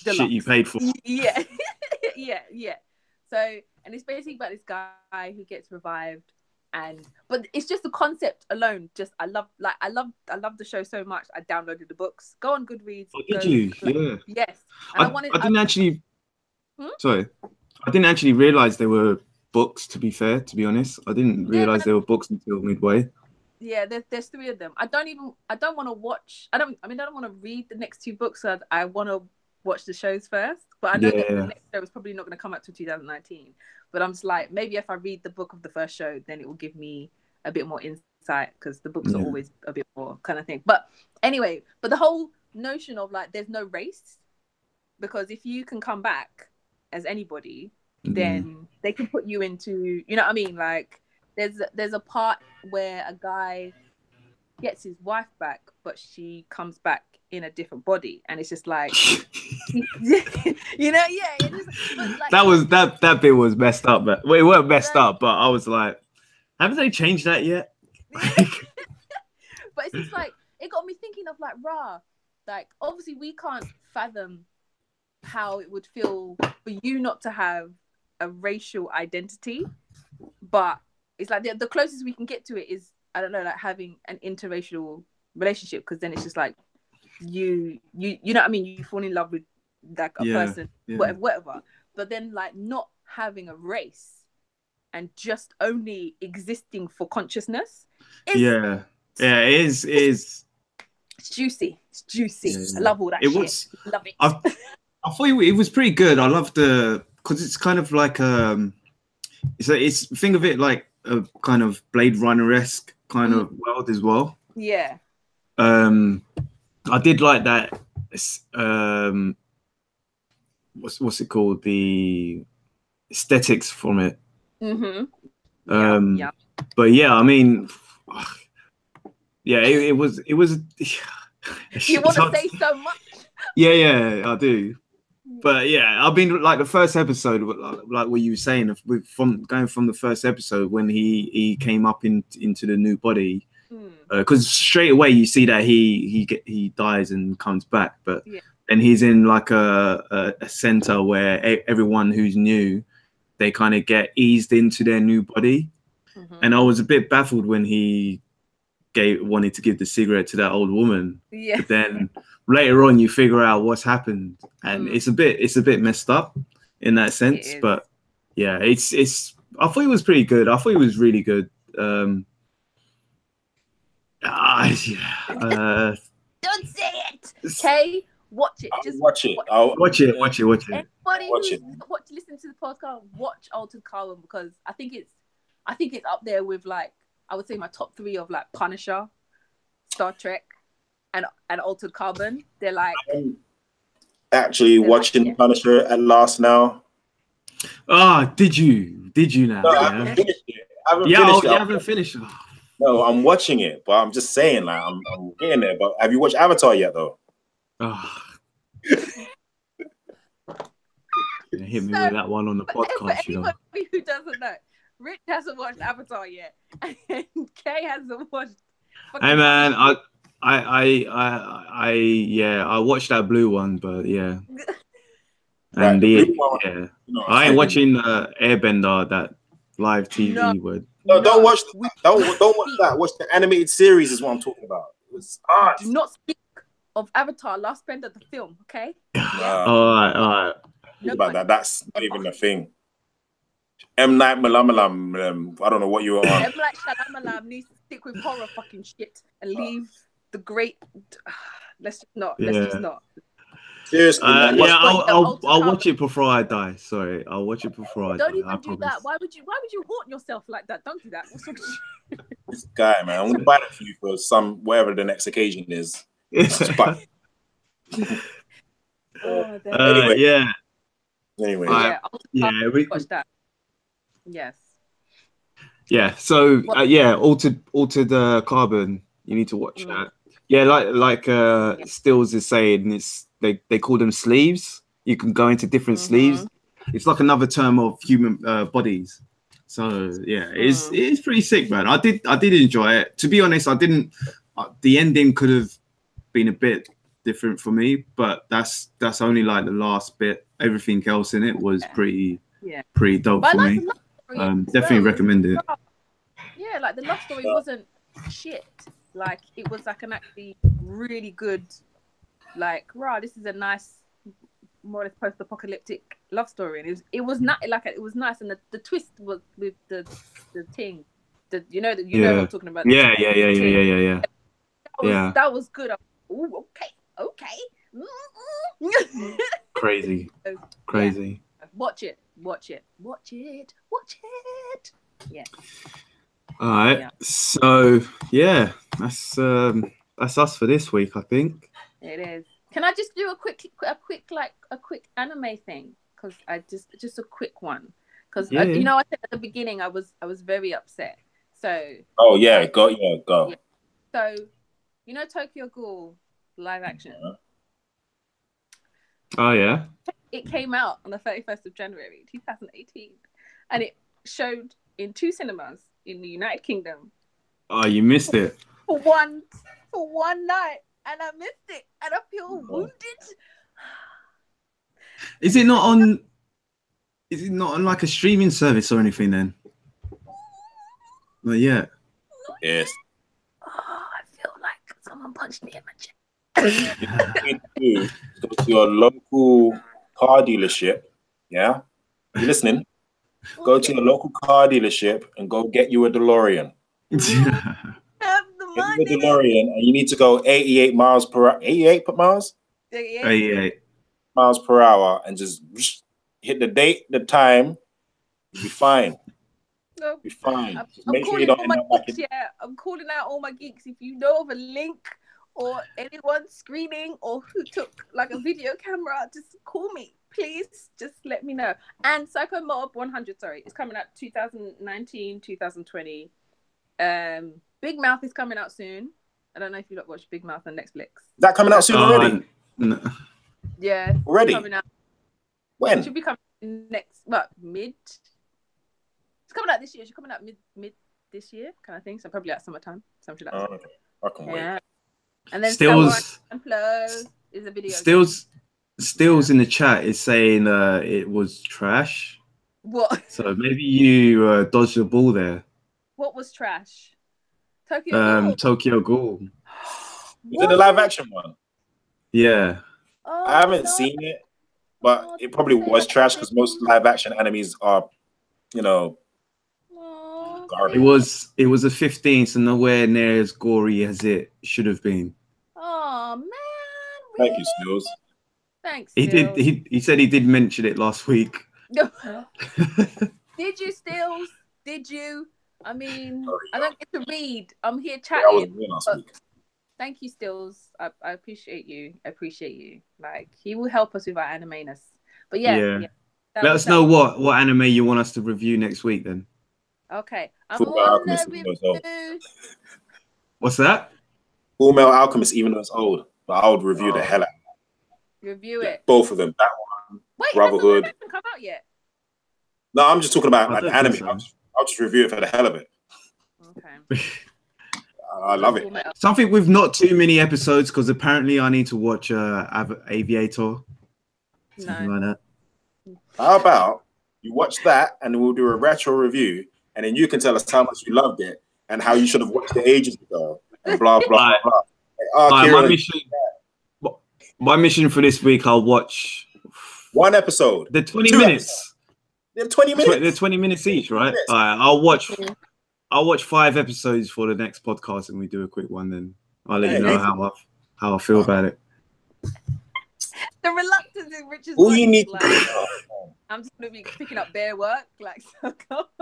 Deluxe. Shit you paid for. Yeah. So, and it's basically about this guy who gets revived, but it's just the concept alone. I love the show so much. I downloaded the books. Go on Goodreads. Oh, did you? Yeah. Yes. And I didn't actually. Sorry, I didn't actually realize they were books. To be honest, I didn't realize they were books until midway. Yeah, there's 3 of them. I don't want to watch. I don't want to read the next 2 books. So I want to watch the shows first. But I know that Yeah. the next show is probably not going to come out till 2019. But I'm just like, maybe if I read the book of the first show, then it will give me a bit more insight, because the books are always a bit more kind of thing. But anyway, but the whole notion of like there's no race, because if you can come back as anybody, then they can put you into, you know what I mean? Like there's a part where a guy gets his wife back, but she comes back in a different body, and it's just like, you know, yeah. But like, that bit was messed up, but well, it weren't messed up, but I was like, haven't they changed that yet? But it's just like, it got me thinking of like, like obviously we can't fathom how it would feel for you not to have a racial identity, but it's like the closest we can get to it is, I don't know, like having an interracial relationship, because then it's just like you know what I mean, you fall in love with like a person, whatever. But then like not having a race and just only existing for consciousness is, it is it's juicy. I love all that shit. Love it. I thought it was pretty good. I love because it's kind of like it's think of it like a kind of Blade Runner-esque kind of world as well. Yeah. I did like that. What's it called? The aesthetics from it. But yeah, I mean, yeah, it was. You want to say so much? Yeah, I do. But yeah, I mean, like the first episode, like what you were saying, from the first episode when he came up into the new body, because straight away you see that he dies and comes back, but and he's in like a center where everyone who's new, they kind of get eased into their new body, and I was a bit baffled when he wanted to give the cigarette to that old woman. Yeah. But then later on, you figure out what's happened, and it's a bit messed up in that sense. But yeah, it's. I thought it was pretty good. I thought it was really good. Don't say it. Okay, watch it. Just watch it. Watch it. Everybody who's listening to the podcast, watch Altered Carbon, because I think it's up there with, like, I would say my top 3 of like Punisher, Star Trek, and Altered Carbon. They're like, I'm actually watching Punisher at last now. Did you now? No, I haven't finished it. You haven't finished it. No, I'm watching it, but I'm just saying, like, I'm getting there. But have you watched Avatar yet, though? Hit me with that one on the podcast. For anybody who doesn't know, Rich hasn't watched Avatar yet, and Kay hasn't watched. Hey man, I watched that blue one, but yeah. And I ain't watching Airbender, that live TV word. No, don't watch that. Watch the animated series is what I'm talking about. Do not speak of Avatar, Last Bender, the film, okay? All right. About that. That's not even a thing. M. Night Shyamalan, I don't know what you were on. M. Night Shyamalan needs to stick with horror fucking shit and leave the great. Let's just not. Seriously, I'll watch it before I die. Sorry, I'll watch it before I die. Don't even do that. Why would you haunt yourself like that? Don't do that. This guy, man, I'm gonna buy it for you for whatever the next occasion is. Anyway, we watch that. Yes. Yeah. So altered carbon. You need to watch that. Yeah, like Stills is saying, they call them sleeves. You can go into different sleeves. It's like another term of human bodies. So yeah, it's pretty sick, man. I did enjoy it. To be honest, I didn't. The ending could have been a bit different for me, but that's only like the last bit. Everything else in it was pretty dope for me. Definitely recommend it. Yeah, like the love story wasn't shit. Like it was like an actually really good, like, this is a nice, more or less post-apocalyptic love story, and it was not like it was nice, and the twist was with the thing, you know what I'm talking about. Yeah. That was good. Okay. Crazy. Crazy. Yeah. Watch it. Yeah. All right. Yeah. So yeah, that's us for this week, I think. It is. Can I just do a quick anime thing? Because I just a quick one. Because you know, I said at the beginning I was very upset. So. Oh yeah, go. Yeah. So, you know, Tokyo Ghoul live action. Oh yeah. It came out on the 31st of January 2018, and it showed in 2 cinemas in the United Kingdom. Oh, you missed it. For one night, and I missed it, and I feel wounded. Is it not on like a streaming service or anything then? Not yet. Yes. Oh, I feel like someone punched me in my chest. You go to your local car dealership. Yeah, you listening? Go to your local car dealership and go get you a DeLorean. Have the money. Get you a DeLorean, and you need to go 88 miles per hour. 88 miles? 88 miles per hour, and just hit the date, the time. You'll be fine. No. Be fine. Just I'm make sure you don't end up like it. Yeah, I'm calling out all my geeks. If you know of a link or anyone screening or who took like a video camera, just call me, please. Just let me know. And Psycho Mob 100, it's coming out 2019, 2020. Big Mouth is coming out soon. I don't know if you lot watch Big Mouth on Netflix. Is that coming out soon already? No. Yeah, already. Coming out. When? It should be coming next, mid. It's coming out this year. It should coming out mid this year, kind of thing. So probably at summertime, something like that. Okay. I can wait. And then Stills is a video. Stills in the chat is saying it was trash. What? So maybe you dodged the ball there. What was trash? Tokyo Ghoul. Was it the live action one? Yeah. Oh, I haven't seen it, but it probably was trash because most live action animes are, garbage. It was a 15, so nowhere near as gory as it should have been. Oh man! Really? Thank you, Stills. Thanks. Stills. He said he did mention it last week. Did you, Stills? Did you? I mean, I don't get to read. I'm here chatting. I wasn't here last week. Thank you, Stills. I appreciate you. Like, he will help us with our anime-ness. But yeah. Let us know what anime you want us to review next week then. Okay. What's that? Full Metal Alchemist, even though it's old, but I would review the hell out of it. Review it. Both of them. That one. Wait, Brotherhood. Hasn't come out yet? No, I'm just talking about an anime. So. I'll just review it for the hell of it. Okay. I love it. Something with not too many episodes because apparently I need to watch Aviator. Something like that. How about you watch that and we'll do a retro review and then you can tell us how much you loved it and how you should have watched it ages ago and blah blah blah. My mission for this week, I'll watch one episode. The 20 minutes. They're 20 minutes. They're 20 minutes each, right? All right, I'll watch 5 episodes for the next podcast and we do a quick one. Then I'll let you know how I feel about it. The reluctance in Richard's all you need. I'm just gonna be picking up bare work, like.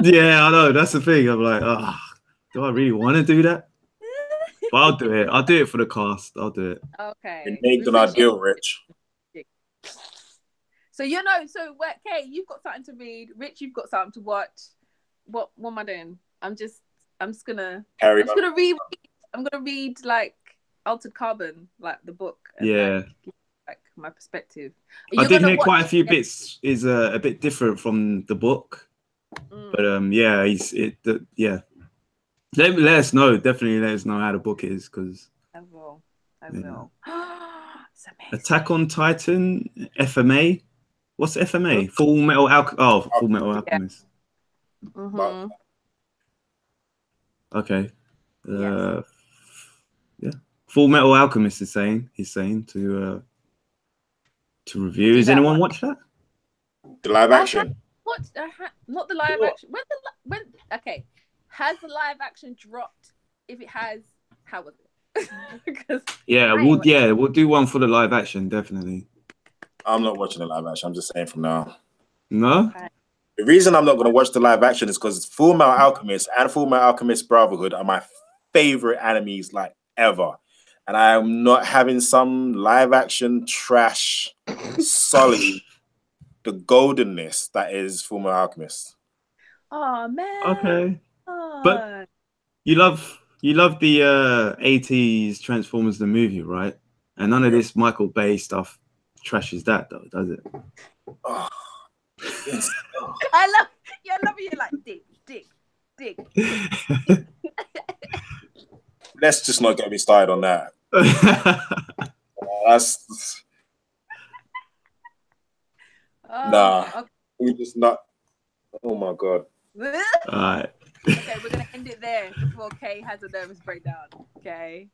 Yeah, I know. That's the thing. I'm like, do I really want to do that? But I'll do it. I'll do it for the cast. I'll do it. Okay. And make an ideal, Rich. So Kay, you've got something to read. Rich, you've got something to watch. What am I doing? I'm just gonna read. I'm gonna read like Altered Carbon, like the book. And, like my perspective. I did hear quite a few bits is a bit different from the book, but Let us know. Definitely let us know how the book is because I will. It's amazing. Attack on Titan, FMA. What's FMA? Full Metal Full Metal Alchemist. Mm-hmm. Okay. Full Metal Alchemist is saying to review. Has anyone watched that? The live action. Not the live action. Okay. Has the live action dropped? If it has, how was it? Yeah, we'll do one for the live action, definitely. I'm not watching the live action. I'm just saying from now. No? Okay. The reason I'm not going to watch the live action is because Full Metal Alchemist and Full Metal Alchemist Brotherhood are my favorite animes like ever. And I'm not having some live action trash sully the goldenness that is Full Metal Alchemist. Oh man. Okay. Oh. But you love the 80s Transformers the movie, right? And none of this Michael Bay stuff trashes that though, does it? Oh, yes. Oh. I love you like dig. Let's just not get me started on that. That's nah. Okay. We just not. Oh my god. All right. Okay, we're gonna end it there before Kay has a nervous breakdown. Okay.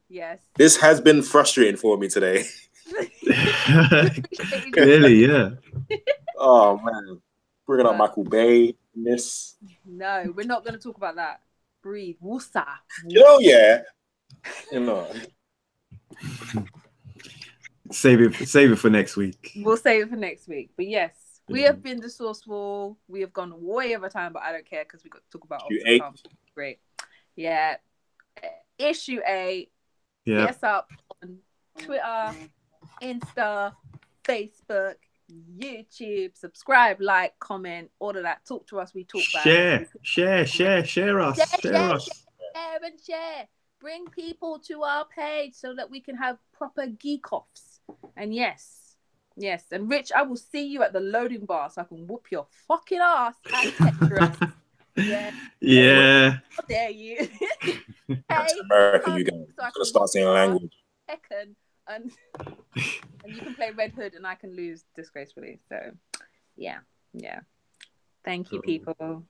Yes. This has been frustrating for me today. Clearly, yeah. Oh man, bringing up Michael Bay in this. No, we're not gonna talk about that. Breathe. Wusa. Yeah. You know. Save it for next week. We'll save it for next week. But yes, we have been the Source Wall. We have gone way over time, but I don't care because we got to talk about great. Yeah. Issue 8. Yeah. Hit us up on Twitter, Insta, Facebook, YouTube. Subscribe, like, comment, all of that. Talk to us. We talk back. Share us. Share and share. Bring people to our page so that we can have proper geek offs. And yes. And Rich, I will see you at the loading bar so I can whoop your fucking ass at Tetris. Yeah. How dare you? That's America, you guys. So I'm gonna start saying language. And you can play Red Hood and I can lose disgracefully. So yeah. Thank you, people.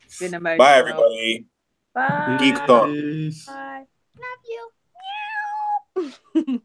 It's been emotional. Bye, everybody. Bye. Geek on. Bye. Love you.